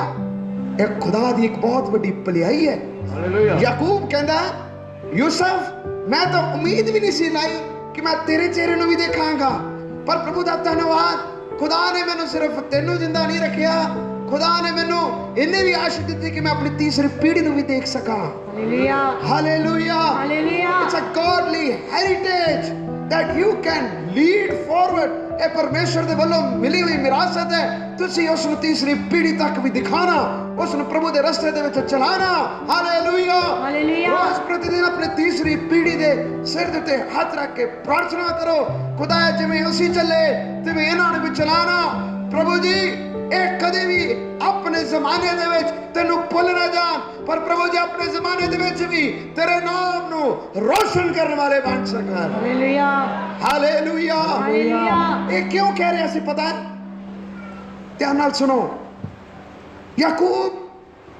ਇਹ ਖੁਦਾ ਦੀ ਇੱਕ ਬਹੁਤ ਵੱਡੀ ਭਲਾਈ ਹੈ। ਹਾਲੇਲੂਇਆ। ਯਾਕੂਬ ਕਹਿੰਦਾ, ਯੂਸਫ ਮੈਂ ਤਾਂ ਉਮੀਦ ਵੀ ਨਹੀਂ ਸੀ ਲਾਈ ਕਿ ਮੈਂ ਤੇਰੇ ਚਿਹਰੇ ਨੂੰ ਵੀ ਦੇਖਾਂਗਾ, ਪਰ ਪ੍ਰਭੂ ਦਾ ਧੰਨਵਾਦ, ਖੁਦਾ ਨੇ ਮੈਨੂੰ ਸਿਰਫ ਤੈਨੂੰ ਜਿੰਦਾ ਨਹੀਂ ਰੱਖਿਆ, ਖੁਦਾ ਨੇ ਮੈਨੂੰ ਇੰਨੇ ਵੀ ਆਸ਼ੀਸ਼ ਦਿੱਤੀ ਕਿ ਮੈਂ ਆਪਣੀ ਤੀਸਰੀ ਪੀੜ੍ਹੀ ਨੂੰ ਵੀ ਦੇਖ ਸਕਾਂ। Hallelujah, hallelujah, hallelujah. It's a godly heritage that you can lead forward। ਇਹ ਪਰਮੇਸ਼ਰ ਦੇ ਵੱਲੋਂ ਮਿਲੀ ਹੋਈ ਵਿਰਾਸਤ ਹੈ। ਤੁਸੀਂ ਉਸ ਨੂੰ ਤੀਸਰੀ ਪੀੜ੍ਹੀ ਤੱਕ ਵੀ ਦਿਖਾਣਾ, ਉਸ ਨੂੰ ਪ੍ਰਭੂ ਦੇ ਰਸਤੇ ਦੇ ਵਿੱਚ ਚਲਾਣਾ। Hallelujah, hallelujah. ਰੋਜ਼ ਪ੍ਰਤੀ ਦਿਨ ਆਪਣੀ ਤੀਸਰੀ ਪੀੜ੍ਹੀ ਦੇ ਸਿਰ ਦੇ ਉੱਤੇ ਹੱਥ ਰੱਖ ਕੇ ਪ੍ਰਾਰਥਨਾ ਕਰੋ, ਖੁਦਾਇਆ ਜਿਵੇਂ ਅਸੀਂ ਚੱਲੇ ਤਿਵੇਂ ਇਹਨਾਂ ਨੂੰ ਵੀ ਚਲਾਣਾ। ਪ੍ਰਭੂ ਜੀ ਇਹ ਕਦੇ ਵੀ ਆਪਣੇ ਜ਼ਮਾਨੇ ਦੇ ਵਿੱਚ ਤੈਨੂੰ ਭੁੱਲ ਨਾ ਜਾਣ, ਪਰ ਪ੍ਰਭੂ ਜੀ ਆਪਣੇ ਜ਼ਮਾਨੇ ਦੇ ਵਿੱਚ ਵੀ ਤੇਰੇ ਨਾਮ ਨੂੰ ਰੋਸ਼ਨ ਕਰਨ ਵਾਲੇ ਬਣ ਸਕਣ। Hallelujah, hallelujah, hallelujah. ਇਹ ਕਿਉਂ ਕਹਿ ਰਿਹਾ ਸੀ ਪਤਾ ਹੈ? ਧਿਆਨ ਨਾਲ ਸੁਣੋ। ਯਾਕੂਬ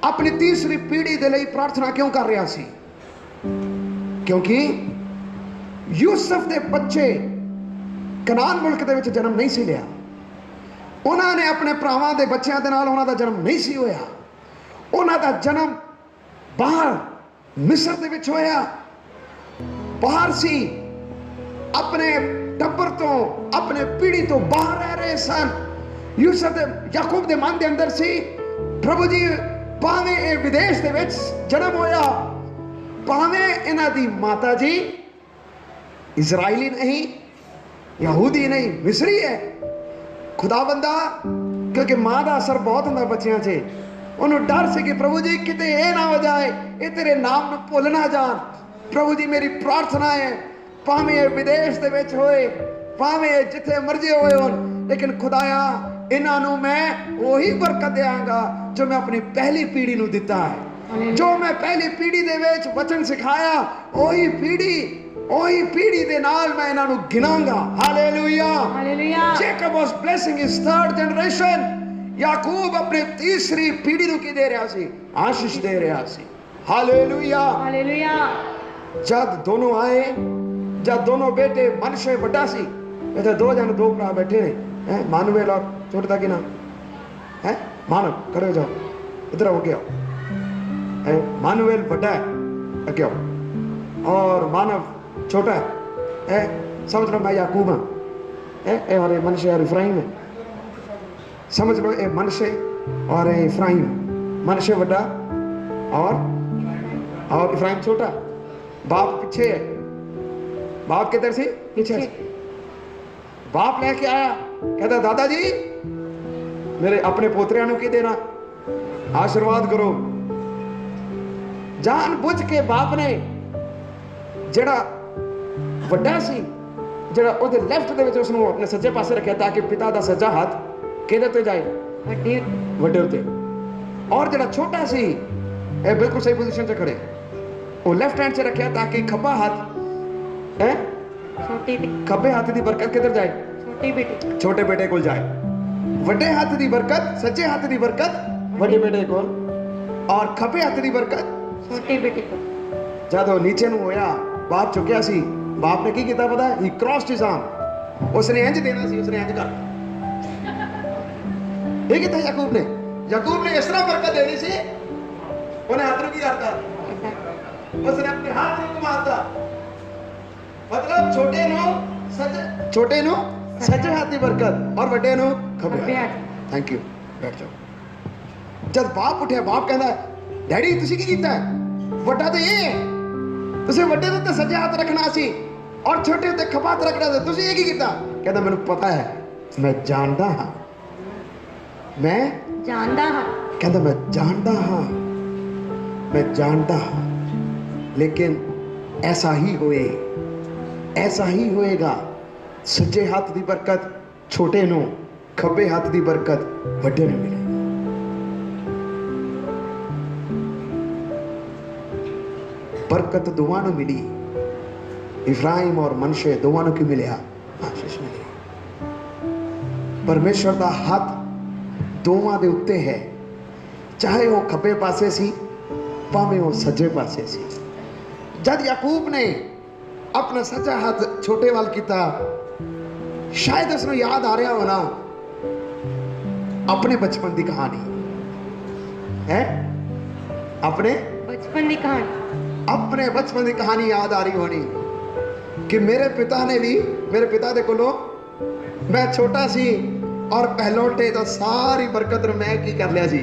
ਆਪਣੀ ਤੀਸਰੀ ਪੀੜ੍ਹੀ ਦੇ ਲਈ ਪ੍ਰਾਰਥਨਾ ਕਿਉਂ ਕਰ ਰਿਹਾ ਸੀ? ਕਿਉਂਕਿ ਯੂਸਫ ਦੇ ਬੱਚੇ ਕਨਾਨ ਮੁਲਕ ਦੇ ਵਿੱਚ ਜਨਮ ਨਹੀਂ ਸੀ ਲਿਆ। ਉਹਨਾਂ ਨੇ ਆਪਣੇ ਭਰਾਵਾਂ ਦੇ ਬੱਚਿਆਂ ਦੇ ਨਾਲ ਉਹਨਾਂ ਦਾ ਜਨਮ ਨਹੀਂ ਸੀ ਹੋਇਆ। ਉਹਨਾਂ ਦਾ ਜਨਮ ਬਾਹਰ ਮਿਸਰ ਦੇ ਵਿੱਚ ਹੋਇਆ। ਬਾਹਰ ਸੀ, ਆਪਣੇ ਟੱਬਰ ਤੋਂ, ਆਪਣੇ ਪੀੜ੍ਹੀ ਤੋਂ ਬਾਹਰ ਰਹਿ ਰਹੇ ਸਨ। ਯੂਸਫ ਦੇ, ਯਾਕੂਬ ਦੇ ਮਨ ਦੇ ਅੰਦਰ ਸੀ, ਪ੍ਰਭੂ ਜੀ ਭਾਵੇਂ ਇਹ ਵਿਦੇਸ਼ ਦੇ ਵਿੱਚ ਜਨਮ ਹੋਇਆ, ਭਾਵੇਂ ਇਹਨਾਂ ਦੀ ਮਾਤਾ ਜੀ ਇਜ਼ਰਾਈਲੀ ਨਹੀਂ, ਯਹੂਦੀ ਨਹੀਂ, ਮਿਸਰੀ ਹੈ। ਖੁਦਾਵੰਦਾ, ਕਿਉਂਕਿ ਮਾਂ ਦਾ ਅਸਰ ਬਹੁਤ ਹੁੰਦਾ ਬੱਚਿਆਂ 'ਚ, ਉਹਨੂੰ ਡਰ ਸੀ ਕਿ ਪ੍ਰਭੂ ਜੀ ਕਿਤੇ ਇਹ ਨਾ ਹੋ ਜਾਏ ਇਹ ਤੇਰੇ ਨਾਮ ਨੂੰ ਭੁੱਲ ਨਾ ਜਾਣ। ਪ੍ਰਭੂ ਜੀ ਮੇਰੀ ਪ੍ਰਾਰਥਨਾ ਹੈ, ਭਾਵੇਂ ਇਹ ਵਿਦੇਸ਼ ਦੇ ਵਿੱਚ ਹੋਏ, ਭਾਵੇਂ ਜਿੱਥੇ ਮਰਜ਼ੀ ਹੋਏ ਹੋਣ, ਲੇਕਿਨ ਖੁਦਾਇਆ ਇਹਨਾਂ ਨੂੰ ਮੈਂ ਉਹੀ ਬਰਕਤ ਦਿਆਂਗਾ ਜੋ ਮੈਂ ਆਪਣੀ ਪਹਿਲੀ ਪੀੜ੍ਹੀ ਨੂੰ ਦਿੱਤਾ ਹੈ। ਜੋ ਮੈਂ ਪਹਿਲੀ ਪੀੜ੍ਹੀ ਦੇ ਵਿੱਚ ਵਚਨ ਸਿਖਾਇਆ, ਉਹੀ ਪੀੜ੍ਹੀ ਦੇ ਨਾਲ ਮੈਂ ਇਹਨਾਂ ਨੂੰ ਗਿਣਾਂਗਾ। Hallelujah, hallelujah. Jacob was blessing his third generation. Yakub ਆਪਣੇ ਤੀਸਰੀ ਪੀੜ੍ਹੀ ਨੂੰ ਕੀ ਦੇ ਰਿਹਾ ਸੀ? ਆਸ਼ੀਸ਼ ਦੇ ਰਿਹਾ ਸੀ। Hallelujah, hallelujah. ਜਦ ਦੋਨੋਂ ਆਏ, ਜਦ ਦੋਨੋਂ ਬੇਟੇ, ਮਨਸ਼ੇ ਵੱਡਾ ਸੀ, ਇੱਥੇ ਦੋ ਭਰਾ ਬੈਠੇ ਨੇ, ਮਾਨਵੇਲ ਔਰ ਛੋਟੇ ਦਾ ਕੀ ਨਾਮ ਹੈ? ਮਾਨਵ, ਖੜੇ ਹੋ ਜਾਓ, इधर आओ, क्या मानुएल बड़ा है, क्या और मानव छोटा है, समझ लो मैं याकूब हूँ, और ये मनशे और इफ्राइम है, समझ लो ये मनशे और इफ्राइम, मनशे बड़ा और इफ्राइम छोटा। बाप पीछे है, बाप किधर से? पीछे। बाप लेके आया, कहता दादाजी मेरे अपने पोतरिया ਨੂੰ ਕੀ ਦੇਣਾ? आशीर्वाद करो। जान बुझ के बाप ने ਜਿਹੜਾ ਵੱਡਾ ਸੀ, ਜਿਹੜਾ ਉਹਦੇ ਲੈਫਟ ਦੇ ਵਿੱਚ ਉਸਨੂੰ ਆਪਣੇ ਸੱਜੇ ਪਾਸੇ ਰੱਖਿਆ ਤਾਂ ਕਿ ਪਿਤਾ ਦਾ ਸੱਜਾ ਹੱਥ ਕਿਹਦੇ ਤੇ ਜਾਏ? ਵੱਡੇ ਉੱਤੇ। ਔਰ ਜਿਹੜਾ ਛੋਟਾ ਸੀ ਇਹ ਬਿਲਕੁਲ ਸਹੀ ਪੋਜੀਸ਼ਨ ਤੇ ਖੜੇ, ਉਹ ਲੈਫਟ ਹੈਂਡ 'ਚ ਰੱਖਿਆ ਤਾਂ ਕਿ ਖੱਬਾ ਹੱਥ ਖੱਬੇ ਹੱਥ ਦੀ ਬਰਕਤ ਕਿੱਧਰ ਜਾਏ? ਛੋਟੇ ਬੇਟੇ ਕੋਲ ਜਾਏ। ਵੱਡੇ ਹੱਥ ਦੀ ਬਰਕਤ, ਸੱਜੇ ਹੱਥ ਦੀ ਬਰਕਤ ਵੱਡੇ ਬੇਟੇ ਕੋਲ, ਔਰ ਖੱਬੇ ਹੱਥ ਦੀ ਬਰਕਤ ਛੋਟੇ ਬੇਟੇ ਕੋਲ। ਜਦ ਉਹ ਨੀਚੇ ਨੂੰ ਹੋਇਆ, ਬਾਪ ਚੁੱਕਿਆ ਸੀ, ਬਾਪ ਨੇ ਕੀ ਕੀਤਾ ਪਤਾ? ਹੀ ਕ੍ਰਾਸਡ ਹਿਸ ਆਰਮ। ਉਸਨੇ ਇੰਜ ਦੇਣਾ ਸੀ, ਉਸਨੇ ਇੰਜ ਕਰ ਇਹ ਕੀਤਾ ਯਾਕੂਬ ਨੇ ਇਸ ਤਰ੍ਹਾਂ ਬਰਕਤ ਦੇਣੀ ਸੀ, ਉਹਨੇ ਹੱਥ ਨੂੰ ਕੀ ਕਰਤਾ? ਉਸਨੇ ਆਪਣੇ ਹੱਥ ਨੂੰ ਘੁਮਾਤਾ, ਮਤਲਬ ਛੋਟੇ ਨੂੰ ਸੱਜੇ ਹੱਥ ਦੀ ਬਰਕਤ ਔਰ ਵੱਡੇ ਨੂੰ ਖੱਬੇ ਹੱਥ। ਥੈਂਕ ਯੂ, ਬੈਠ ਜਾਓ। ਜਦ ਬਾਪ ਉੱਠਿਆ, ਬਾਪ ਕਹਿੰਦਾ ਡੈਡੀ ਤੁਸੀਂ ਕੀ ਕੀਤਾ? ਵੱਡਾ ਤਾਂ ਇਹ ਹੈ, ਤੁਸੀਂ ਵੱਡੇ ਦੇ ਉੱਤੇ ਸੱਜਾ ਹੱਥ ਰੱਖਣਾ ਸੀ ਔਰ ਛੋਟੇ ਉੱਤੇ ਖੱਬਾ ਹੱਥ ਰੱਖਣਾ ਸੀ, ਤੁਸੀਂ ਇਹ ਕੀ ਕੀਤਾ? ਕਹਿੰਦਾ ਮੈਨੂੰ ਪਤਾ ਹੈ, ਮੈਂ ਜਾਣਦਾ ਹਾਂ, ਮੈਂ ਜਾਣਦਾ ਹਾਂ। ਕਹਿੰਦਾ ਮੈਂ ਜਾਣਦਾ ਹਾਂ, ਮੈਂ ਜਾਣਦਾ ਹਾਂ, ਲੇਕਿਨ ਐਸਾ ਹੀ ਹੋਏਗਾ। ਸੱਜੇ ਹੱਥ ਦੀ ਬਰਕਤ ਛੋਟੇ ਨੂੰ, ਖੱਬੇ ਹੱਥ ਦੀ ਬਰਕਤ ਵੱਡੇ ਨੂੰ ਮਿਲੇ। बरकत दोवां नूं मिली, इफ्राइम और मनशे दोवां नूं की मिलिया? आशीष मिली। परमेश्वर दा हथ दोवां दे उत्ते है, चाहे वो खब्बे पासे सी भावें वो सज्जे पासे सी। जद याकूब ने अपना सज्जा हाथ छोटे वाल किया, शायद उसनूं याद आ रहा होना अपने बचपन की कहानी है, अपने बचपन की कहानी याद आ रही होनी कि मेरे पिता दे कोलों मैं छोटा सी और पहलोटे तो सारी बरकत मैं की कर लिया सी,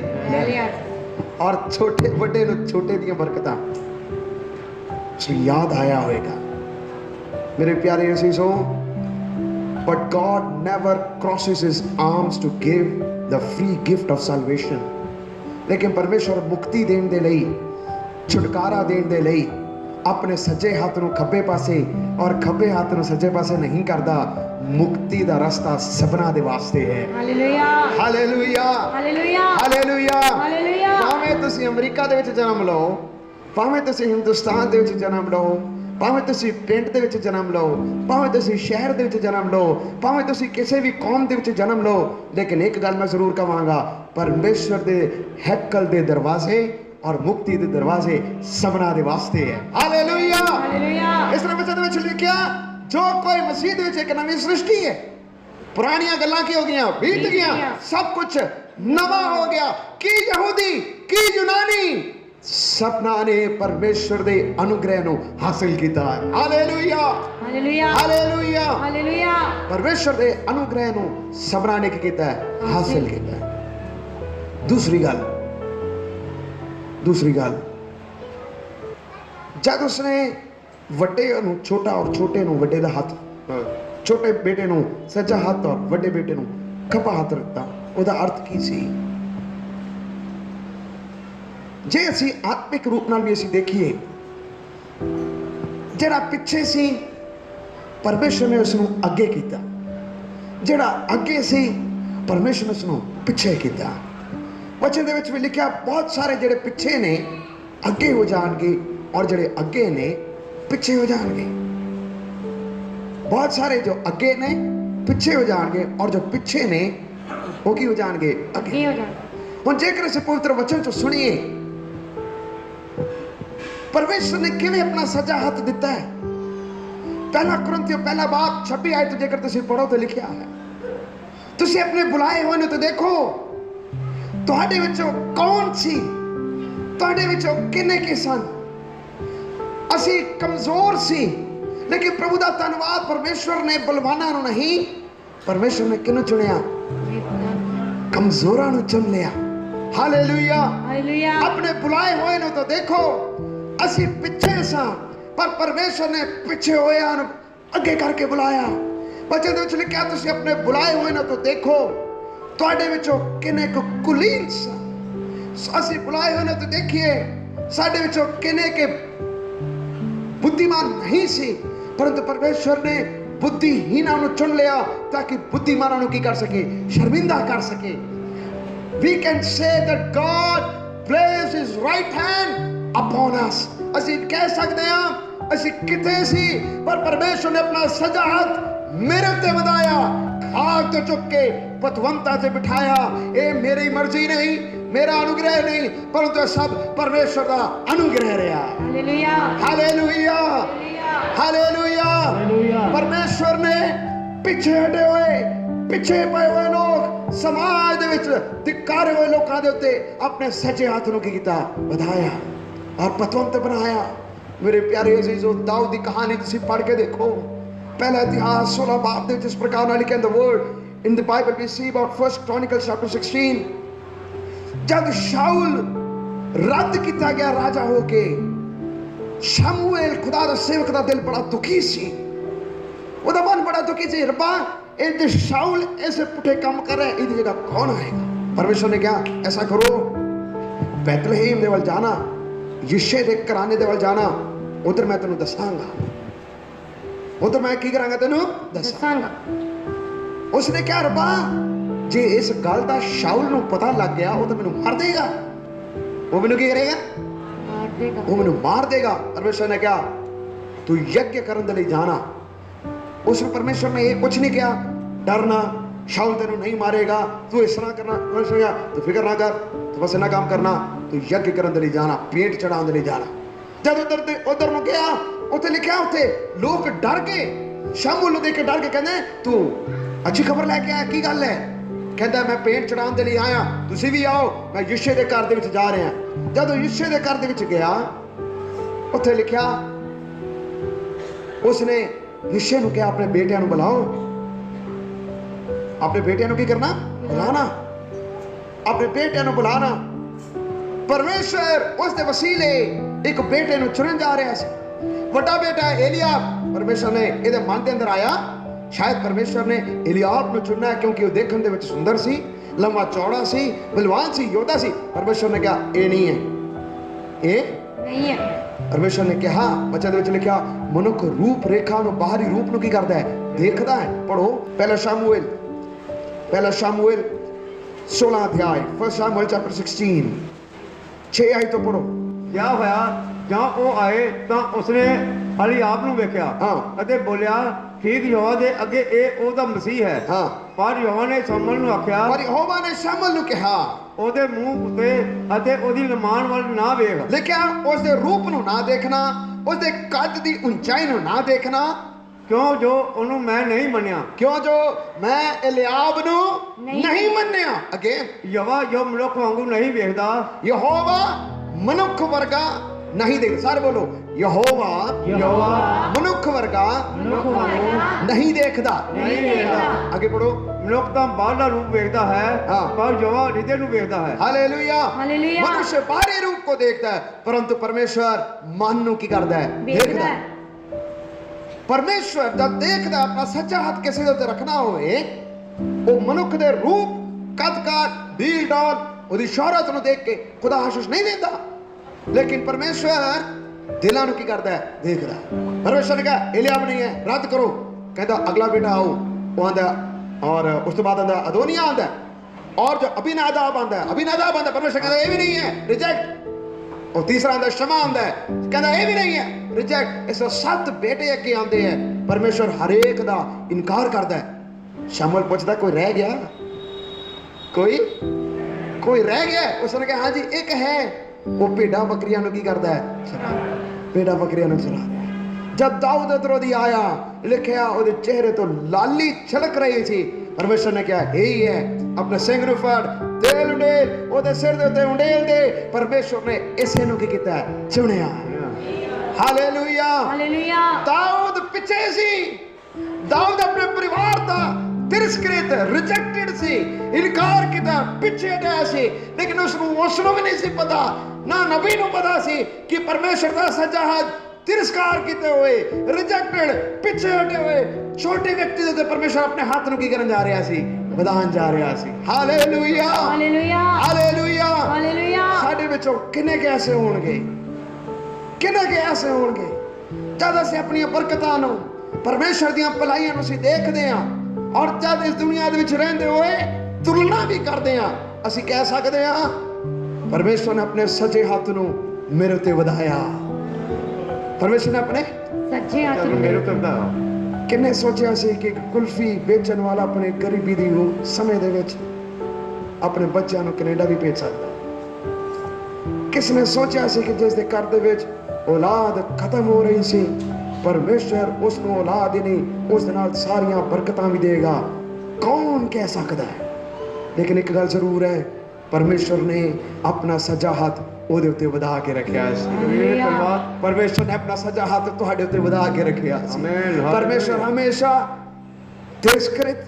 और छोटे बड़े नूं छोटे दी बरकतां याद आया होएगा। मेरे प्यारे असीसो, but God never crosses his arms to give the free gift of salvation। लेकिन परमेश्वर मुक्ति देने दे लई, छुटकारा देने दे लई अपने सज्जे हाथ नूं खब्बे पासे और खब्बे हाथ नूं सज्जे पासे नहीं करता। मुक्ति दा रास्ता सबना दे वास्ते है। Hallelujah, hallelujah, hallelujah, hallelujah, hallelujah. भावें तुसीं अमरीका दे विच जन्म लो, भावें तुसीं हिंदुस्तान दे विच जन्म लो, भावें तुसीं पिंड दे विच जन्म लो, भावें तुसीं शहर दे विच जन्म लो, भावें तुसीं किसी भी कौम दे विच जन्म लो, लेकिन एक गल मैं जरूर कहांगा, परमेश्वर दे हैकल दे दरवाजे और मुक्ति दे दरवाजे सबना दे वास्ते है। Hallelujah, hallelujah. इस तरह वचन में लिखा, जो कोई मसीह दे विच एक नवी सृष्टि है, पुरानियां गल्लां की हो गईयां, बीत गईयां, सब कुछ नवा हो गया। की यहूदी की यूनानी, सबना ने परमेश्वर दे अनुग्रह नूं हासिल कीता है। Hallelujah, hallelujah, hallelujah, hallelujah. परमेश्वर दे अनुग्रह नूं सबना ने की कीता है? हासिल कीता है। दूसरी गल, जब उसने ਵੱਡੇ ਨੂੰ छोटा और छोटे ਨੂੰ ਵੱਡੇ ਦਾ ਹੱਥ, छोटे बेटे ਨੂੰ ਸੱਜਾ ਹੱਥ और ਵੱਡੇ बेटे ਨੂੰ ਖੱਬਾ ਹੱਥ ਰੱਖਤਾ, ਉਹਦਾ ਅਰਥ ਕੀ ਸੀ? ਜੇ ਅਸੀਂ ਆਤਮਿਕ ਰੂਪ ਨਾਲ ਵੀ ਅਸੀਂ ਦੇਖੀਏ, ਜਿਹੜਾ ਪਿੱਛੇ ਸੀ ਪਰਮੇਸ਼ਰ ਨੇ ਉਸ ਨੂੰ ਅੱਗੇ ਕੀਤਾ, ਜਿਹੜਾ ਅੱਗੇ ਸੀ ਪਰਮੇਸ਼ਰ ਨੇ ਉਸ ਨੂੰ ਪਿੱਛੇ ਕੀਤਾ। ਵਚਨ ਦੇ ਵਿੱਚ ਵੀ ਲਿਖਿਆ ਬਹੁਤ ਸਾਰੇ ਜਿਹੜੇ ਪਿੱਛੇ ਨੇ ਅੱਗੇ ਹੋ ਜਾਣਗੇ ਔਰ ਜਿਹੜੇ ਅੱਗੇ ਨੇ ਪਿੱਛੇ ਹੋ ਜਾਣਗੇ। ਬਹੁਤ ਸਾਰੇ ਜੋ ਅੱਗੇ ਨੇ ਪਿੱਛੇ ਹੋ ਜਾਣਗੇ ਔਰ ਜੋ ਪਿੱਛੇ ਨੇ ਉਹ ਕੀ ਹੋ ਜਾਣਗੇ, ਅੱਗੇ ਹੋ ਜਾਣਗੇ। ਹੁਣ ਜੇਕਰ ਅਸੀਂ ਪਵਿੱਤਰ ਵਚਨ ਤੋਂ ਸੁਣੀਏ ਪਰਮੇਸ਼ਰ ਨੇ ਕਿਵੇਂ ਆਪਣਾ ਸੱਜਾ ਹੱਥ ਦਿੱਤਾ ਹੈ। ਪਹਿਲਾ ਕੁਰਿੰਥੀਓ ਪਹਿਲਾ ਬਾਬ 26 ਆਇਤ ਜੇਕਰ ਤੁਸੀਂ ਪੜੋ ਤਾਂ ਲਿਖਿਆ ਹੈ, ਤੁਸੀਂ ਆਪਣੇ ਬੁਲਾਏ ਹੋਏ ਨੂੰ ਤਾਂ ਦੇਖੋ, ਤੁਹਾਡੇ ਵਿੱਚੋਂ ਕੌਣ ਸੀ, ਤੁਹਾਡੇ ਵਿੱਚੋਂ ਕਿੰਨੇ ਕੀ ਸਨ। ਅਸੀਂ ਕਮਜ਼ੋਰ ਸੀ ਲੇਕਿਨ ਪ੍ਰਭੂ ਦਾ ਧੰਨਵਾਦ, ਪਰਮੇਸ਼ਵਰ ਨੇ ਬਲਵਾਨਾਂ ਨੂੰ ਨਹੀਂ, ਪਰਮੇਸ਼ਵਰ ਨੇ ਕਿਹਨੂੰ ਚੁਣਿਆ, ਕਮਜ਼ੋਰਾਂ ਨੂੰ ਚੁਣ ਲਿਆ। Hallelujah, hallelujah. ਆਪਣੇ ਬੁਲਾਏ ਹੋਏ ਨੂੰ ਤਾਂ ਦੇਖੋ, ਅਸੀਂ ਪਿੱਛੇ ਸਾਂ ਪਰ ਪਰਮੇਸ਼ਵਰ ਨੇ ਪਿੱਛੇ ਹੋਇਆਂ ਨੂੰ ਅੱਗੇ ਕਰਕੇ ਬੁਲਾਇਆ। ਵਚਨ ਦੇ ਵਿੱਚ ਲਿਖਿਆ ਤੁਸੀਂ ਆਪਣੇ ਬੁਲਾਏ ਹੋਏ ਨੂੰ ਤਾਂ ਦੇਖੋ, ਤੁਹਾਡੇ ਵਿੱਚੋਂ ਕਿੰਨੇ ਕੁ ਕੁਲੀਨ ਸਨ। ਅਸੀਂ ਬੁਲਾਏ ਹੋਏ ਨੂੰ ਤਾਂ ਦੇਖੀਏ, ਸਾਡੇ ਵਿੱਚੋਂ ਕਿੰਨੇ ਕੇ ਬੁੱਧੀਮਾਨ ਨਹੀਂ ਸੀ, ਪਰੰਤु ਪਰਮੇਸ਼ਵਰ ਨੇ ਬੁੱਧੀਹੀਨਾਂ ਨੂੰ ਚੁਣ ਲਿਆ ਤਾਂ ਕਿ ਬੁੱਧੀਮਾਨਾਂ ਨੂੰ ਕੀ ਕਰ ਸਕੇ, ਸ਼ਰਮਿੰਦਾ ਕਰ ਸਕੇ। We can say that God placed His right hand upon us। ਅਸੀਂ ਕਹਿ ਸਕਦੇ ਹਾਂ ਅਸੀਂ ਕਿੱਥੇ ਸੀ ਪਰ ਪਰਮੇਸ਼ਵਰ ਨੇ ਆਪਣਾ ਸੱਜਾ ਹੱਥ ਮੇਰੇ ਉੱਤੇ ਵਧਾਇਆ, ਖਾਕ ਤੋਂ ਚੁੱਕ ਕੇ ਪਤਵੰਤਾ ਤੇ ਬਿਠਾਇਆ। ਇਹ ਮੇਰੀ ਮਰਜ਼ੀ ਨਹੀਂ, मेरा अनुग्रह नहीं, परंतु सब परमेश्वर का अनुग्रह रहा। Hallelujah, hallelujah, hallelujah. परमेश्वर ने पिछे हटे हुए, पिछे पए हुए लोग, समाज दे विच धिक्कारे हुए लोगों दे उत्ते अपने सच्चे हाथ नूं की कीता, ਵਧਾਇਆ और पतवंत बनाया। मेरे प्यारे अजीजों, दाऊद की कहानी तुसीं पढ़ के देखो, पहला इतिहास 16 बाब दे विच इस प्रकार नाल लिखिया। In the word in the Bible we see about 1 Chronicles chapter 16, जब शाऊल रद्द किया गया राजा होके, शमूएल खुदा दा सेवक दा दिल बड़ा दुखी सी, ओदा मन बड़ा दुखी सी। रब्बा ये शाऊल ऐसे पुठे काम कर रहा है, इहदी जगह कौन आएगा। परमेश्वर ने कहा ऐसा करो, बैतलहम दे वल जाना, यिशै दे घराने दे वल जाना, उधर मैं तेनू दसांगा, उधर मैं की करांगा, तेनू दसांगा। उसने कहा रब्बा जे इस गल का शाऊल नूं पता लग गया वो तो मैनू मार देगा, वो मैनू की करेगा, वो मैनू मार देगा। परमेश्वर ने कहा तू यज्ञ करने के लिए जाना। उसने परमेश्वर ने ये कुछ नहीं किया, डरना, शाऊल तेनू नहीं मारेगा, तू इस तरह करना। परमेश्वर ने कहा तू फिक्र ना कर, तू बस इन्ना काम करना, तू यज्ञ करने के लिए जाना, पेट चढ़ाने के लिए जाना। जब उधर नु गया, उत्थे लिखा उत्थे लोग डर गए, शमूएल नूं देख के डर के कहंदे तू अच्छी खबर लेके आया, की गल है। कहता मैं पेंट चढ़ाने के लिए आया, तुसी भी आओ, मैं यिशै दे घर दे विच जा रहा। जब यिशै दे घर दे विच गया, उत्थे लिखिया उसने यिशै नूं कहा अपने बेटियां नूं बुलाओ। अपने बेटियां नूं की करना, बुलाना, अपने बेटियां नूं बुलाना। परमेश्वर उसके वसीले एक बेटे नूं चुनन जा रहा सी। वड्डा बेटा एलियाब, परमेश्वर ने इहदे मन दे अंदर आया, शायद परमेश्वर ने एलियाब नूं चुनना क्योंकि वो देखने दे विच सुंदर सी, लंबा चौड़ा सी, बलवान सी, योद्धा सी। परमेश्वर ने कहा ये नहीं है, ये नहीं है। परमेश्वर ने कहा, वचन दे विच लिखिया मनुख रूप रेखा नूं, बाहरी रूप नूं की करदा है, देखदा है। पढ़ो पहला शमूएल 16 अध्याय, 1 Samuel chapter 16, 6 आयत तो पढ़ो। क्या होया जहाँ वो आए तो उसने एलियाब नूं वेख्या अते बोलिया ठीक यहोवा दे अगे ए ओदा मसीह है। हाँ। पर यहोवा ने शमूएल नूं आख्या, पर यहोवा ने शमूएल नूं कहा ओदे मुंह उत्ते अते ओदी लमान वल ना वेख। लिखिया उसदे रूप नूं ना देखना, उसदे कद दी ऊंचाई नूं ना देखना, क्यों जो ओनू मैं नहीं मन्या, क्यों जो मैं एलियाब नूं नहीं मन्या। अगे यहोवा जो मनुख वांगू नहीं वेखदा, यहोवा मनुख वर्गा नहीं देखता। सारे बोलो यहोवा मनुख वर्गा नहीं देखता। आगे पढ़ो। मनुख तां बाहरला रूप वेखदा है, पर यहोवा हृदय नूं वेखदा है। हालेलुया। मनुष्य बाहरी रूप को देखता है, परंतु परमेश्वर मन नूं की करदा है, देखदा है। परमेश्वर जब देखदा अपना सच्चा हाथ किसी दे उत्ते रखना होवे, वो मनुख दे रूप, कद काट, डील डॉल, ओदी शोहरत नूं देख के खुदा आशीष नहीं देता, लेकिन परमेश्वर दिलां नूं की करदा है, देखदा है। परमेश्वर ने कहा एलियाब नहीं है, रद्द करो, कहता अगला बेटा आओ, वो आंदा, और उस तो बाद आंदा अदोनिया आंदा, और जो अभिनादाब आंदा है, अभिनादाब आंदा, परमेश्वर कहता ये भी नहीं है, रिजेक्ट। और तीसरा आंदा शमा आंदा है, कहता ये भी नहीं है, रिजेक्ट। इस 7 बेटे अगे आंदे हैं, परमेश्वर हर एक दा इनकार करता है। शमूएल पूछता कोई रह गया, कोई रह गया? उसने कहा हाँ जी एक है, वो भेड़ा बकरियां की करता है, भेड़ा बकरियां चरा रहा है। जब दाऊद अदरोदी आया, लिखा ਉਹਦੇ चेहरे तो लाली छलक रही थी। परमेश्वर ने कहा यही है, अपने सिंह ਨੂੰ ਫੜ, तेल उंडेल, ਉਹਦੇ सिर ਦੇ ਉੱਤੇ उंडेल दे। परमेश्वर ने इसे ਨੂੰ ਕੀ ਕੀਤਾ है? चुनिया। Hallelujah, hallelujah. दाऊद पिछे सी, दाऊद अपने परिवार का तिरस्कृत, रिजेक्टेड सी, इनकार किया, पिछे रहा सी, लेकिन उसਨੂੰ भी नहीं सी पता, ना नबी ਨੂੰ पता सी कि परमेश्वर का सच्चा हाथ तिरस्कार किते हुए, रिजेक्टेड, पिछे हटे हुए छोटे व्यक्ति ਦੇ परमेश्वर अपने हाथ ਨੂੰ ਕੀ ਕਰਨ ਜਾ ਰਿਹਾ ਸੀ? ਵਧਾਉਣ ਜਾ ਰਿਹਾ ਸੀ। Hallelujah, hallelujah, hallelujah. हालेलुया। ਸਾਡੇ ਵਿੱਚੋਂ ਕਿੰਨੇ ਕੇ ਐਸੇ ਹੋਣਗੇ, ਕਿੰਨੇ ਕੇ ਐਸੇ ਹੋਣਗੇ ਜਦ ਅਸੀਂ ਆਪਣੀਆਂ ਬਰਕਤਾਂ ਨੂੰ, ਪਰਮੇਸ਼ਰ ਦੀਆਂ ਭਲਾਈਆਂ ਨੂੰ ਅਸੀਂ ਦੇਖਦੇ ਹਾਂ, ਔਰ ਜਦ ਇਸ ਦੁਨੀਆ ਦੇ ਵਿੱਚ ਰਹਿੰਦੇ ਹੋਏ ਤੁਲਨਾ ਵੀ ਕਰਦੇ ਹਾਂ, ਅਸੀਂ ਕਹਿ ਸਕਦੇ ਹਾਂ ਪਰਮੇਸ਼ਰ ਨੇ ਆਪਣੇ ਸੱਜੇ ਹੱਥ ਨੂੰ ਮੇਰੇ ਉੱਤੇ ਵਧਾਇਆ। ਪਰਮੇਸ਼ਰ ਨੇ ਆਪਣੇ सच्चे हाथ ਤੈਨੂੰ ਮੇਰੇ ਉੱਤੇ ਵਧਾਇਆ। ਕਿੰਨੇ ਸੋਚਿਆ ਸੀ ਕਿ ਕੁਲਫੀ ਵੇਚਣ ਵਾਲਾ ਆਪਣੇ ਗਰੀਬੀ ਦੀ ਸਮੇਂ ਦੇ ਵਿੱਚ ਆਪਣੇ ਬੱਚਿਆਂ ਨੂੰ ਕੈਨੇਡਾ ਵੀ ਭੇਜ ਸਕਦਾ? ਕਿਸ ਨੇ ਸੋਚਿਆ ਸੀ ਕਿ ਜਿਸ ਦੇ ਘਰ ਦੇ ਵਿੱਚ ਔਲਾਦ ਖਤਮ ਹੋ ਰਹੀ ਸੀ, परमेश्वर उसको औलाद ही नहीं, उस नाल सारियां बरकतां भी देगा? कौन कह सकता है? लेकिन एक गल जरूर है, परमेश्वर ने अपना सज्जा हाथ ਉਹਦੇ ਉੱਤੇ ਵਧਾ ਕੇ ਰੱਖਿਆ ਸੀ। परमेश्वर ने अपना सज्जा हाथ ਤੁਹਾਡੇ ਉੱਤੇ ਵਧਾ ਕੇ ਰੱਖਿਆ ਸੀ। परमेश्वर हमेशा तिरस्कृत,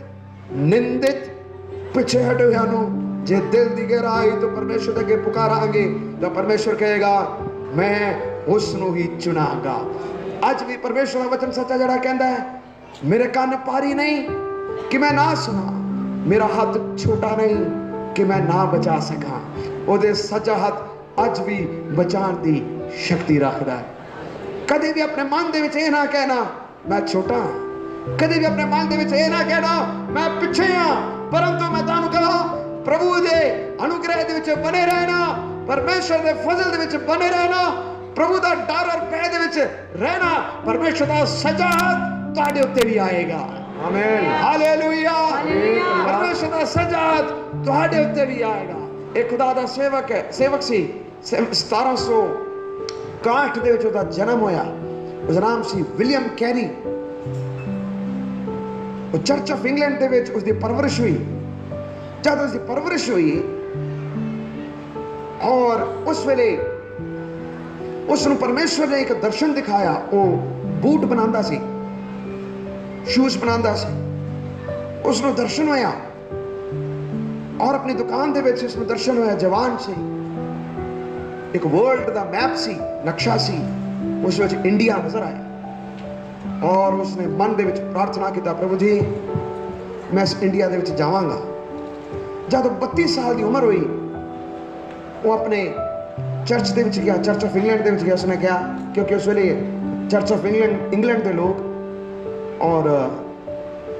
निंदित, ਪਿੱਛੇ ਹਟੇ ਹੋਇਆਂ ਨੂੰ ਜੇ ਦਿਲ ਦੀ ਗਹਿਰਾਈ ਤੋਂ परमेश्वर ਅੱਗੇ ਪੁਕਾਰਾਂਗੇ ਤਾਂ परमेश्वर ਕਹੇਗਾ ਮੈਂ ਉਸ ਨੂੰ ਹੀ ਚੁਣਾਂਗਾ। ਅੱਜ ਵੀ परमेश्वर ਦਾ वचन सच्चा जड़ा कहता है, मेरे कान पारी नहीं कि मैं ना सुना, मेरा हाथ छोटा नहीं कि मैं ना बचा सका। ਉਹਦੇ सज्जा हाथ ਅੱਜ भी बचाने की शक्ति रखता है। कदे भी अपने मन ਦੇ ਵਿੱਚ ਇਹ ਨਾ ਕਹਿਣਾ मैं छोटा हाँ, कदे भी अपने मन ਦੇ ਵਿੱਚ ਇਹ ਨਾ ਕਹਿਣਾ मैं ਪਿੱਛੇ हाँ, परंतु मैं ਤੁਹਾਨੂੰ ਕਹਾਂ प्रभु ਦੇ अनुग्रह ਦੇ ਵਿੱਚ बने रहना, परमेश्वर ਦੇ फजल ਦੇ ਵਿੱਚ बने रहना, प्रभु ਦਾ डर और भय ਦੇ ਵਿੱਚ रहना, परमेश्वर ਦਾ सच्चा हाथ ਤੁਹਾਡੇ ਉੱਤੇ भी आएगा। आमीन, हालेलुया। परमेश्वर ਦਾ सच्चा हाथ ਤੁਹਾਡੇ ਉੱਤੇ भी आएगा। एक खुदा ਦਾ सेवक सी, 1761 ਦੇ ਵਿੱਚ ਉਹਦਾ ਜਨਮ ਹੋਇਆ। ਉਹਦਾ ਨਾਮ ਸੀ ਵਿਲੀਅਮ ਕੈਰੀ। ਉਹ ਚਰਚ ਆਫ ਇੰਗਲੈਂਡ ਦੇ ਵਿੱਚ ਉਸਦੀ ਪਰਵਰਿਸ਼ ਹੋਈ। ਜਦ ਉਸਦੀ ਪਰਵਰਿਸ਼ ਹੋਈ ਔਰ ਉਸ ਵੇਲੇ ਉਸ ਨੂੰ ਪਰਮੇਸ਼ਵਰ ਨੇ ਇੱਕ ਦਰਸ਼ਨ ਦਿਖਾਇਆ। ਉਹ ਬੂਟ ਬਣਾਉਂਦਾ ਸੀ, ਸ਼ੂਜ਼ ਬਣਾਉਂਦਾ ਸੀ। ਉਸ ਨੂੰ ਦਰਸ਼ਨ ਹੋਇਆ और अपनी दुकान दे विच उसमें दर्शन होया। जवान सी, एक वर्ल्ड दा मैप सी, नक्शा सी, उस विच इंडिया नजर आया और उसने मन दे विच प्रार्थना की, प्रभु जी मैं इस इंडिया दे विच जावांगा। जब 32 साल की उम्र हुई वो अपने चर्च दे विच गया, चर्च ऑफ इंग्लैंड दे विच गया। उसने कहा, क्योंकि उस वेले चर्च ऑफ इंग्लैंड दे लोग और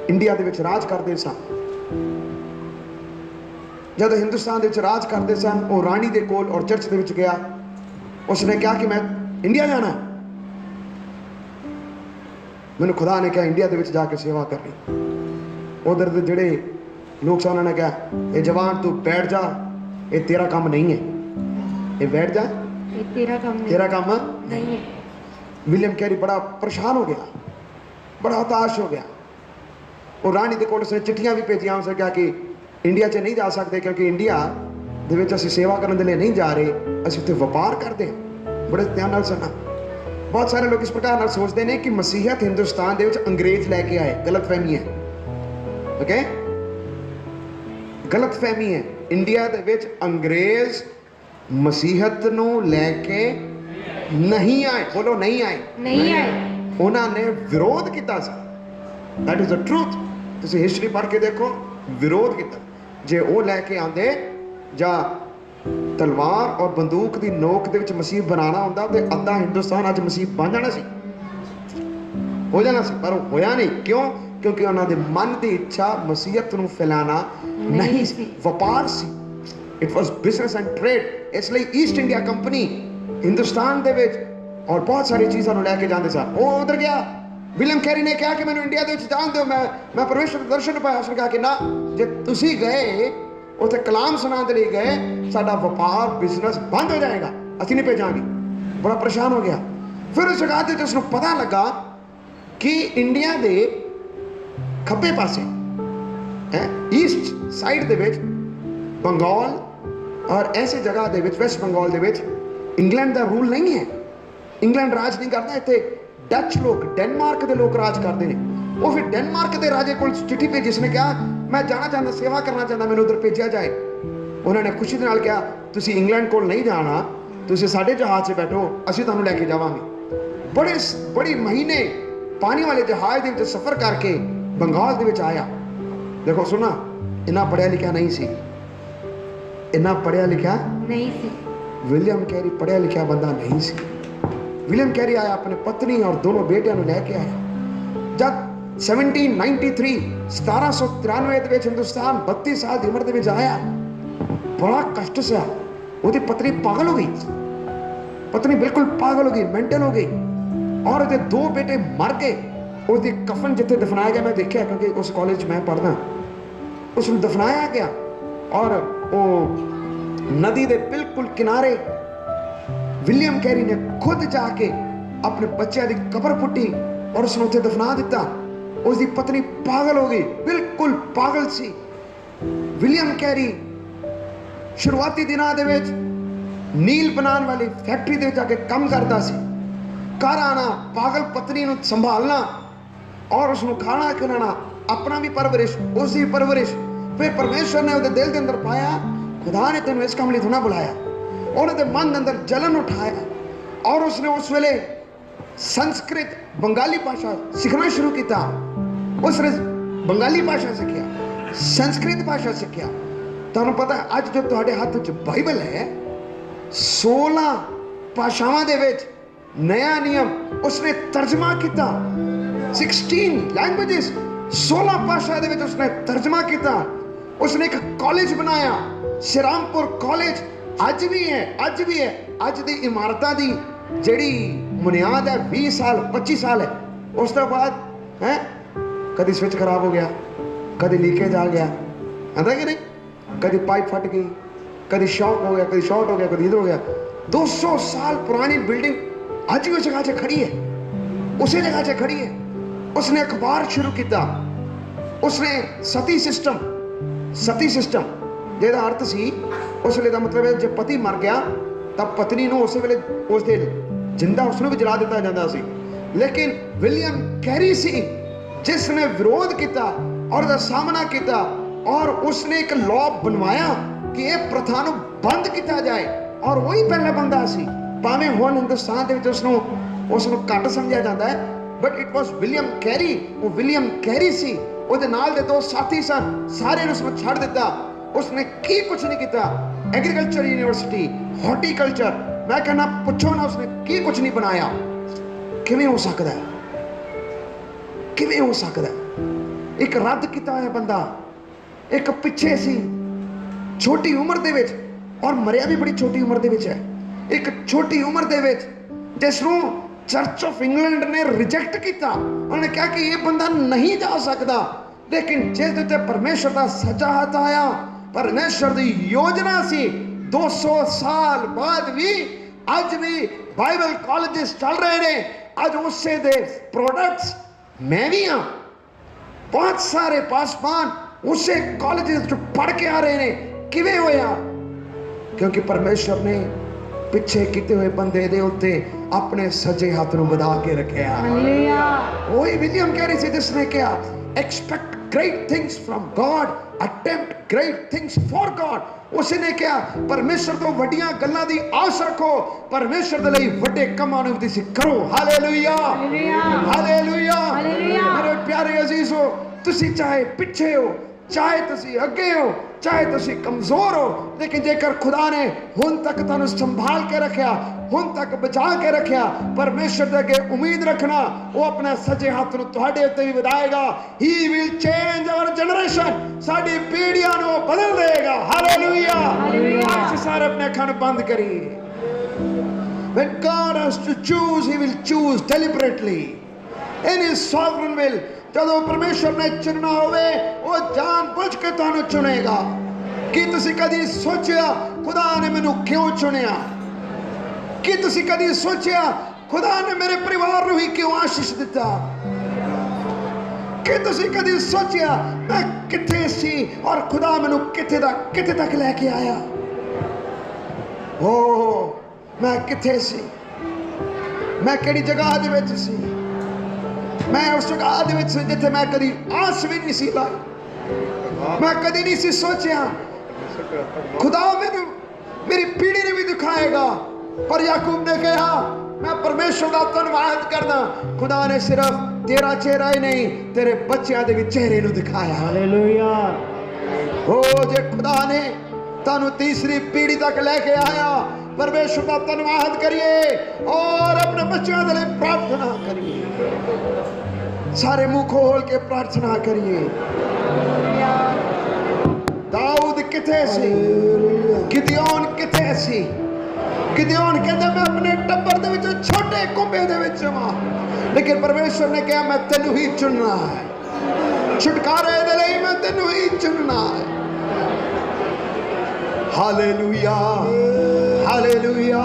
इंडिया दे विच राज करते सन। जब हिंदुस्तान दे विच राज करते सन, वो रानी दे कोल और चर्च दे विच गया। उसने कहा कि मैं इंडिया जाना, मैंने खुदा ने कहा इंडिया दे विच जाके सेवा करनी। उधर दे जिहड़े लोग सन उन्होंने कहा ये जवान तू बैठ जा, ये तेरा काम नहीं है, ये बैठ जा, ये तेरा काम नहीं है। विलियम कैरी बड़ा परेशान हो गया, बड़ा हताश हो गया। और रानी दे कोल उसने चिट्ठियां भी भेजियां, उसने कहा कि इंडिया च नहीं जा सकते क्योंकि इंडिया दे विच असीं सेवा करने के लिए नहीं जा रहे, असीं उत्थे व्यापार करते हैं। बड़े ध्यान नाल सुनना, बहुत सारे लोग इस प्रकार नाल सोचते हैं कि मसीहत हिंदुस्तान दे विच अंग्रेज लैके आए। गलत फहमी है, ओके, गलत फहमी है। इंडिया दे विच अंग्रेज मसीहत नूं लैके नहीं आए। बोलो नहीं आए। उन्होंने विरोध किया सी, दैट इज द ट्रूथ। तुसीं हिस्टरी पढ़ के देखो, विरोध किया। जे वो लैके आंदे जां तलवार और बंदूक की नोक दे विच मसीह बनाना हुंदा ते अद्धा हिंदुस्तान अज मसीह बन जाना सी। ਹੋ ਜਾਣਾ ਸੀ, ਪਰ ਹੋਇਆ ਨਹੀਂ। ਕਿਉਂ? ਕਿਉਂਕਿ ਉਹਨਾਂ ਦੇ ਮਨ ਦੀ ਇੱਛਾ ਮਸੀਹਤ ਨੂੰ ਫੈਲਾਣਾ ਨਹੀਂ ਸੀ, ਵਪਾਰ ਸੀ। It was business and trade. ਇਸ ਲਈ ਈਸਟ ਇੰਡੀਆ ਕੰਪਨੀ ਹਿੰਦੁਸਤਾਨ ਦੇ ਵਿੱਚ ਔਰ ਬਹੁਤ ਸਾਰੀ ਚੀਜ਼ਾਂ ਨੂੰ ਲੈ ਕੇ ਜਾਂਦੇ ਸਨ। ਉਹ ਉਧਰ ਗਿਆ, ਵਿਲੀਅਮ ਕੈਰੀ ਨੇ ਕਿਹਾ ਕਿ ਮੈਨੂੰ ਇੰਡੀਆ ਦੇ ਵਿੱਚ ਜਾਣ ਦਿਓ, ਮੈਂ ਪਰਮੇਸ਼ਰ ਦੇ ਦਰਸ਼ਨ ਪਾਇਆ। ਉਸਨੇ ਕਿਹਾ ਕਿ ਨਾ, ਜੇ ਤੁਸੀਂ ਗਏ ਉੱਥੇ ਕਲਾਮ ਸੁਣਾਉਣ ਦੇ ਲਈ ਗਏ, ਸਾਡਾ ਵਪਾਰ ਬਿਜ਼ਨਸ ਬੰਦ ਹੋ ਜਾਏਗਾ, ਅਸੀਂ ਨਹੀਂ ਭੇਜਾਂਗੇ। ਬੜਾ ਪਰੇਸ਼ਾਨ ਹੋ ਗਿਆ। ਫਿਰ ਉਸ ਜਗ੍ਹਾ ਤੇ ਉਸਨੂੰ ਪਤਾ ਲੱਗਾ ਕਿ ਇੰਡੀਆ ਦੇ ਖੱਬੇ ਪਾਸੇ ਈਸਟ ਸਾਈਡ ਦੇ ਵਿੱਚ ਬੰਗਾਲ ਔਰ ਐਸੇ ਜਗ੍ਹਾ ਦੇ ਵਿੱਚ, ਵੈਸਟ ਬੰਗਾਲ ਦੇ ਵਿੱਚ ਇੰਗਲੈਂਡ ਦਾ ਰੂਲ ਨਹੀਂ ਹੈ। ਇੰਗਲੈਂਡ ਰਾਜ ਨਹੀਂ ਕਰਦਾ ਇੱਥੇ, ਡੱਚ ਲੋਕ, ਡੈਨਮਾਰਕ ਦੇ ਲੋਕ ਰਾਜ ਕਰਦੇ ਨੇ। ਉਹ ਫਿਰ ਡੈਨਮਾਰਕ ਦੇ ਰਾਜੇ ਕੋਲ ਚਿੱਠੀ ਭੇਜੀ, ਜਿਸਨੇ ਕਿਹਾ ਮੈਂ ਜਾਣਾ ਚਾਹੁੰਦਾ, ਸੇਵਾ ਕਰਨਾ ਚਾਹੁੰਦਾ, ਮੈਨੂੰ ਉਧਰ ਭੇਜਿਆ ਜਾਏ। ਉਹਨਾਂ ਨੇ ਖੁਸ਼ੀ ਦੇ ਨਾਲ ਕਿਹਾ ਤੁਸੀਂ ਇੰਗਲੈਂਡ ਕੋਲ ਨਹੀਂ ਜਾਣਾ, ਤੁਸੀਂ ਸਾਡੇ ਜਹਾਜ਼ 'ਚ ਬੈਠੋ, ਅਸੀਂ ਤੁਹਾਨੂੰ ਲੈ ਕੇ ਜਾਵਾਂਗੇ। ਬੜੇ ਮਹੀਨੇ ਪਾਣੀ ਵਾਲੇ ਜਹਾਜ਼ ਦੇ ਵਿੱਚ ਸਫ਼ਰ ਕਰਕੇ ਬੰਗਾਲ ਦੇ ਵਿੱਚ ਆਇਆ। ਦੇਖੋ ਸੁਣਾ, ਇੰਨਾ ਪੜ੍ਹਿਆ ਲਿਖਿਆ ਨਹੀਂ ਸੀ, ਇੰਨਾ ਪੜ੍ਹਿਆ ਲਿਖਿਆ नहीं सी। ਵਿਲੀਅਮ ਕੈਰੀ ਪੜ੍ਹਿਆ ਲਿਖਿਆ ਬੰਦਾ ਨਹੀਂ ਸੀ। ਵਿਲੀਅਮ ਕੈਰੀ ਆਇਆ, ਆਪਣੇ ਪਤਨੀ ਔਰ ਦੋਨੋਂ ਬੇਟਿਆਂ ਨੂੰ ਲੈ ਕੇ ਆਇਆ। ਜਦ 1793 ਦੇ ਵਿੱਚ ਹਿੰਦੁਸਤਾਨ 32 ਸਾਲ ਦੀ ਉਮਰ ਦੇ ਵਿੱਚ ਆਇਆ, ਬੜਾ ਕਸ਼ਟ ਸਿਆ। ਉਹਦੀ ਪਤਨੀ ਪਾਗਲ ਹੋ ਗਈ, ਪਤਨੀ ਬਿਲਕੁਲ ਪਾਗਲ ਹੋ ਗਈ, ਮੈਂਟਲ ਹੋ ਗਈ, ਔਰ ਉਹਦੇ ਦੋ ਬੇਟੇ ਮਰ ਗਏ। ਉਹਦੀ ਕਫਨ ਜਿੱਥੇ ਦਫਨਾਇਆ ਗਿਆ, ਮੈਂ ਦੇਖਿਆ ਕਿਉਂਕਿ ਉਸ ਕਾਲਜ 'ਚ ਮੈਂ ਪੜ੍ਹਦਾ, ਉਸ ਨੂੰ ਦਫਨਾਇਆ ਗਿਆ। ਔਰ ਉਹ ਨਦੀ ਦੇ ਬਿਲਕੁਲ ਕਿਨਾਰੇ ਵਿਲੀਅਮ ਕੈਰੀ ਨੇ ਖੁਦ ਜਾ ਕੇ ਆਪਣੇ ਬੱਚਿਆਂ ਦੀ ਕਬਰ ਪੁੱਟੀ ਔਰ ਉਸ ਨੂੰ ਉੱਥੇ ਦਫਨਾ ਦਿੱਤਾ। ਉਸ ਦੀ ਪਤਨੀ ਪਾਗਲ ਹੋ ਗਈ, ਬਿਲਕੁਲ ਪਾਗਲ ਸੀ। ਵਿਲੀਅਮ ਕੈਰੀ ਸ਼ੁਰੂਆਤੀ ਦਿਨਾਂ ਦੇ ਵਿੱਚ ਨੀਲ ਬਣਾਉਣ ਵਾਲੀ ਫੈਕਟਰੀ ਦੇ ਵਿੱਚ ਜਾ ਕੇ ਕੰਮ ਕਰਦਾ ਸੀ। ਘਰ ਆਣਾ, ਪਾਗਲ ਪਤਨੀ ਨੂੰ ਸੰਭਾਲਣਾ ਔਰ ਉਸ ਨੂੰ ਖਾਣਾ ਖਿਲਾਣਾ, ਆਪਣਾ ਵੀ ਪਰਵਰਿਸ਼, ਉਸ ਦੀ ਪਰਵਰਿਸ਼। ਫਿਰ ਪਰਮੇਸ਼ਵਰ ਨੇ ਉਹਦੇ ਦਿਲ ਦੇ ਅੰਦਰ ਪਾਇਆ, ਖੁਦਾ ਨੇ ਤੈਨੂੰ ਇਸ ਕੰਮ ਲਈ ਥੋੜਾ ਬੁਲਾਇਆ। ਉਹਨਾਂ ਦੇ ਮਨ ਦੇ ਅੰਦਰ ਜਲਨ ਉਠਾਇਆ ਔਰ ਉਸਨੇ ਉਸ ਵੇਲੇ ਸੰਸਕ੍ਰਿਤ ਬੰਗਾਲੀ ਭਾਸ਼ਾ ਸਿੱਖਣਾ ਸ਼ੁਰੂ ਕੀਤਾ। ਉਸਨੇ ਬੰਗਾਲੀ ਭਾਸ਼ਾ ਸਿੱਖਿਆ, ਸੰਸਕ੍ਰਿਤ ਭਾਸ਼ਾ ਸਿੱਖਿਆ। ਤੁਹਾਨੂੰ ਪਤਾ ਹੈ ਅੱਜ ਜੋ ਤੁਹਾਡੇ ਹੱਥ 'ਚ ਬਾਈਬਲ ਹੈ, 16 ਭਾਸ਼ਾਵਾਂ ਦੇ ਵਿੱਚ ਨया ਨਿਯਮ ਉਸਨੇ ਤਰਜਮਾ ਕੀਤਾ। 16 ਲੈਂਗੁਏजेस, 16 ਭਾਸ਼ਾ ਦੇ ਵਿੱਚ ਉਸਨੇ ਤਰਜਮਾ ਕੀਤਾ। ਉਸਨੇ ਇੱਕ ਕਾਲਜ ਬਣਾਇਆ, ਸ਼੍ਰੀਰਾਮਪੁਰ ਕਾਲਜ। ਅੱਜ ਵੀ ਹੈ। ਅੱਜ ਦੀ ਇਮਾਰਤਾਂ ਦੀ ਜਿਹੜੀ ਬੁਨਿਆਦ ਹੈ 20 ਸਾਲ 25 ਸਾਲ ਹੈ। ਉਸ ਤੋਂ ਬਾਅਦ ਹੈ ਕਦੀ ਸਵਿਚ ਖਰਾਬ ਹੋ ਗਿਆ, ਕਦੀ ਲੀਕੇਜ ਆ ਗਿਆ, ਆਂਦਾ ਕਿ ਨਹੀਂ, ਕਦੀ ਪਾइप फट गई, कभी शॉक हो गया, कभी शॉर्ट हो गया, कभी इधर हो गया। 200 साल पुरानी बिल्डिंग आज भी उस जगह से खड़ी है, उसी जगह से खड़ी है। उसने अखबार शुरू किया, उसने सती सिस्टम ਜਿਹਦਾ ਅਰਥ ਸੀ ਉਸ ਵੇਲੇ ਦਾ ਮਤਲਬ ਹੈ ਜੇ ਪਤੀ ਮਰ ਗਿਆ ਤਾਂ ਪਤਨੀ ਨੂੰ ਉਸੇ ਵੇਲੇ ਉਸ ਦੇ ਜਿੰਦਾ ਉਸ ਨੂੰ ਵੀ ਜਲਾ ਦਿੱਤਾ ਜਾਂਦਾ ਸੀ। ਲੇਕਿਨ ਵਿਲੀਅਮ ਕੈਰੀ ਸੀ ਜਿਸ ਨੇ ਵਿਰੋਧ ਕੀਤਾ ਔਰ ਦਾ ਸਾਹਮਣਾ ਕੀਤਾ ਔਰ ਉਸਨੇ ਇੱਕ ਲਾਅ ਬਣਵਾਇਆ ਕਿ ਇਹ ਪ੍ਰਥਾ ਨੂੰ ਬੰਦ ਕੀਤਾ ਜਾਏ। ਔਰ ਉਹੀ ਪਹਿਲਾ ਬੰਦਾ ਸੀ, ਭਾਵੇਂ ਹੁਣ ਹਿੰਦੁਸਤਾਨ ਦੇ ਵਿੱਚ ਉਸ ਨੂੰ ਘੱਟ ਸਮਝਿਆ ਜਾਂਦਾ ਹੈ, but it was William carry. ਉਹ ਵਿਲੀਅਮ ਕੈਰੀ ਸੀ, ਉਹਦੇ ਨਾਲ ਦੇ ਦੋ ਸਾਥੀ ਸਨ, ਸਾਰਿਆਂ ਨੇ ਉਸਨੂੰ ਛੱਡ ਦਿੱਤਾ। ਉਸਨੇ ਕੀ ਕੁਛ ਨਹੀਂ ਕੀਤਾ। ਐਗਰੀਕਲਚਰ ਯੂਨੀਵਰਸਿਟੀ, ਹਾਰਟੀਕਲਚਰ, ਮੈਂ ਕਹਿੰਦਾ ਪੁੱਛੋ ਨਾ ਉਸਨੇ ਕੀ ਕੁਛ ਨਹੀਂ ਬਣਾਇਆ। ਕਿਵੇਂ ਹੋ ਸਕਦਾ, ਕਿਵੇਂ ਹੋ ਸਕਦਾ? ਇੱਕ ਰੱਦ ਕੀਤਾ ਹੋਇਆ ਬੰਦਾ, ਇੱਕ ਪਿੱਛੇ ਸੀ ਛੋਟੀ ਉਮਰ ਦੇ ਵਿੱਚ ਔਰ ਮਰਿਆ ਵੀ ਬੜੀ ਛੋਟੀ ਉਮਰ ਦੇ ਵਿੱਚ ਹੈ। ਇੱਕ ਛੋਟੀ ਉਮਰ ਦੇ ਵਿੱਚ ਜਿਸ ਨੂੰ ਚਰਚ ਆਫ ਇੰਗਲੈਂਡ ਨੇ ਰਿਜੈਕਟ ਕੀਤਾ। ਉਹਨੇ ਕਿਹਾ ਕਿ ਇਹ ਬੰਦਾ ਨਹੀਂ ਜਾ ਸਕਦਾ, ਲੇਕਿਨ ਜਿਸ ਦੇ ਉੱਤੇ ਪਰਮੇਸ਼ਰ ਦਾ ਸੱਜਾ ਹੱਥ ਆਇਆ, ਪਰਮੇਸ਼ਰ ਦੀ ਯੋਜਨਾ ਸੀ, 200 ਸਾਲ ਬਾਅਦ ਵੀ ਅੱਜ ਵੀ ਬਾਈਬਲ ਕਾਲਜਸ ਚੱਲ ਰਹੇ ਨੇ। ਅੱਜ ਉਸੇ ਦੇ ਪ੍ਰੋਡਕਟਸ ਮੈਂ ਵੀ ਹਾਂ, ਬਹੁਤ ਸਾਰੇ ਪਾਸਵਾਨ ਉਸੇ ਕਾਲਜਸ ਚ ਪੜ੍ਹ ਕੇ ਆ ਰਹੇ ਨੇ। ਕਿਵੇਂ ਹੋਇਆ? ਕਿਉਂਕਿ ਪਰਮੇਸ਼ਰ ਨੇ ਪਿੱਛੇ ਕੀਤੇ ਹੋਏ ਬੰਦੇ ਦੇ ਉੱਤੇ ਆਪਣੇ ਸੱਜੇ ਹੱਥ ਨੂੰ ਵਧਾ ਕੇ ਰੱਖਿਆ। ਉਹੀ ਵਿਲੀਅਮ ਕੈਰੀ ਸੀ ਜਿਸ ਨੇ ਕਿਹਾ expect great things from God, attempt great things for God। ਉਸਨੇ ਕਿਹਾ ਪਰਮੇਸ਼ਰ ਤੋਂ ਵੱਡੀਆਂ ਗੱਲਾਂ ਦੀ ਆਸ ਰੱਖੋ, ਪਰਮੇਸ਼ਰ ਦੇ ਲਈ ਵੱਡੇ ਕੰਮਾਂ ਨੂੰ ਤੁਸੀਂ ਕਰੋ। Hallelujah, hallelujah. ਮੇਰੇ ਪਿਆਰੇ ਅਜ਼ੀਜ਼ੋ, ਤੁਸੀਂ ਚਾਹੇ ਪਿੱਛੇ ਹੋ, चाहे तुसी अगे हो चाहे तुसी कमजोर हो, लेकिन जेकर खुदा ने हुन तक तुहानू संभाल के रखा, हुन तक बचा के रखा, परमेश्वर दे अगे उम्मीद रखना, वो अपने सजे हाथ नू तुहाडे उत्ते भी वधाएगा। He will change our generation, साडी पीढ़ियां नू बदल देगा। हालेलुया। आज सारे अपने अखां बंद करिए। When God has to choose, He will choose deliberately in His sovereign will. ਜਦੋਂ परमेश्वर ने चुनना होवे वो जान बुझ के तुहानू चुनेगा। कि तुसी कदी सोचिया खुदा ने मैनू क्यों चुनिया? कि तुसी कदी सोचिया खुदा ने मेरे परिवार नू ही क्यों आशीष दिता? कि तुसी कदी सोचिया मैं किथे सी और खुदा मैनू किथे तक लेके आया? ओ मैं किथे सी, मैं केड़ी जगह दे विच सी, मैं उस जगह दे विच जिथे मैं कदी आस भी नहीं सी लाई, मैं कदी नहीं सी सोचिया खुदा मैनू मेरी पीढ़ी ने भी दिखाएगा। पर याकूब ने कहा मैं परमेश्वर का धन्यवाद करदा, खुदा ने सिर्फ तेरा चेहरा ही नहीं तेरे बच्चों के भी चेहरे नू दिखाया। हालेलुया। ओ जे खुदा ने तानू तीसरी पीढ़ी तक लेके आया, परमेश्वर का धन्यवाद करिए और अपने बच्चों के लिए प्रार्थना करिए। सारे मुंह खोल के प्रार्थना करिए। दाऊद किथे सी, गिदयोन किथे सी? गिदयोन कहता मैं अपने टब्बर दे विच छोटे कुंबे दे विच हां, लेकिन परमेश्वर ने कहा मैं तेनू ही चुनना है, छुटकारे दे लई मैं तेनू ही चुनना है। Hallelujah, hallelujah.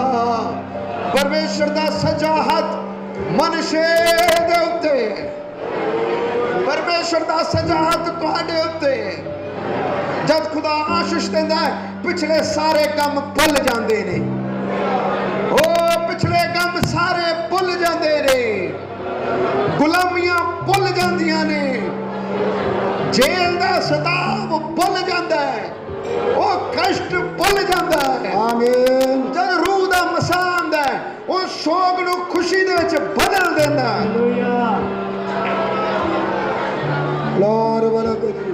परमेश्वर दा सजा हाथ मनुष्य दे उत्ते, परमेश्वर दा सजा हाथ तुहाडे उत्ते। जब खुदा आशीष देंदा है पिछले सारे काम भुल जाते ने, ओ पिछले काम सारे भुल जाते ने, गुलामियां भुल जांदियां ने, जेल दा सताव भुल जाता है, वो कष्ट भुल जाता है। आमीन। जब रूह दा मसा आंदा है वो शोक नू खुशी दे विच बदल देंदा है।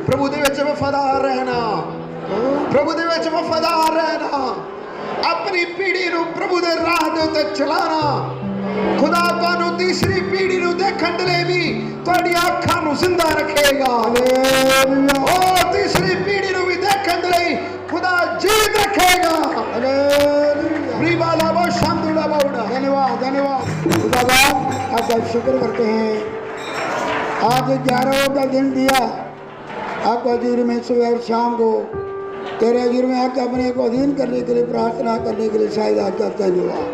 प्रभु दे विच वफादार रहना, प्रभु दे विच वफादार रहना, अपनी पीढ़ी नू प्रभु दे राह दे उत्ते चलाना। खुदा तुहानू तीसरी पीढ़ी नू देखण दे भी तुहाडी अखां नू जिंदा रखेगा। ओ तीसरी पीढ़ी नू भी देखण दे खुदा जीवित रखेगा। धन्यवाद, धन्यवाद खुदा बाप, आपका शुक्र करते हैं। आज 11 का दिन दिया आपको हजूर में सुबह शाम को तेरे हजूर में आकर अपने को अधीन करने के लिए प्रार्थना करने के लिए शायद आपका धन्यवाद।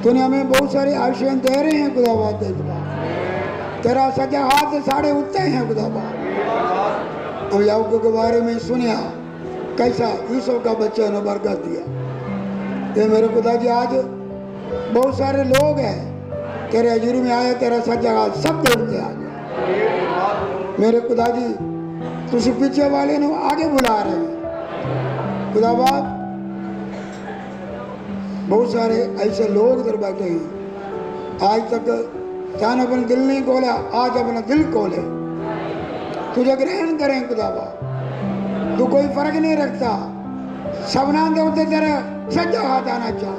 तूने हमें बहुत सारे आशीष दे रहे हैं खुदा बाप, तेरा सजा हाथ साढ़े उत्ते हैं खुदा बाप। हम याकूब के बारे में सुनिया कैसा यूसुफ का बच्चा ने बरकत दिया। ये मेरे खुदा जी आज बहुत सारे लोग हैं तेरे हजूरी में आए, तेरा सजा हाथ सब देते आ गया। मेरे खुदा जी तुझे पीछे वाले ने आगे बुला रहे हैं खुदा बाप। बहुत सारे ऐसे लोग इधर बैठे हैं, आज तक चाहे अपना दिल नहीं खोला, आज अपना दिल खोले, तुझे ग्रहण करें खुदा बाप। तू कोई फर्क नहीं रखता, सबना दे होते तेरा सजा हाथ आना चाह,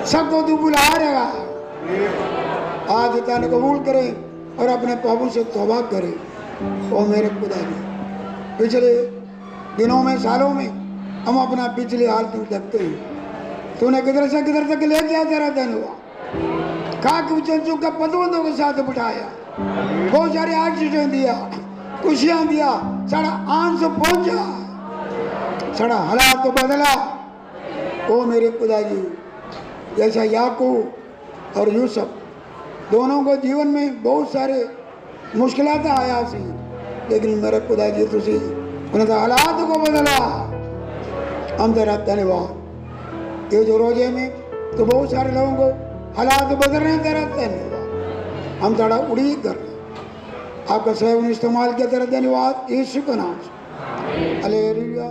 सबको तू बुला रहेगा। आज तेने कबूल करे और अपने पापों से तौबा करे। और मेरे खुदा जी पिछले दिनों में सालों में हम अपना पिछले हाल तुम देखते हैं, तूने किधर से किधर तक ले गया, तेरा धन्यवाद। खाक चंचू का पदवंतों के साथ बिठाया, बहुत सारे आशीषें दिया, खुशियां दिया, सारा आंस पहुंचा, सारा हालात तो बदला। ओ मेरे खुदा जी जैसा याकूब और यूसुफ दोनों को जीवन में बहुत सारे मुश्किलात आया सी, लेकिन मेरे खुदा जी तुसी उन्हें हालात को बदला। हम तेरा धन्यवाद। ये जो रोजे में तो बहुत सारे लोगों को हालात बदल रहे हैं, तेरा धन्यवाद। हम तेरा उड़ीद कर रहे हैं, आपका सेवन इस्तेमाल किया, तेरा धन्यवाद यीशु के नाम से। हालेलुया।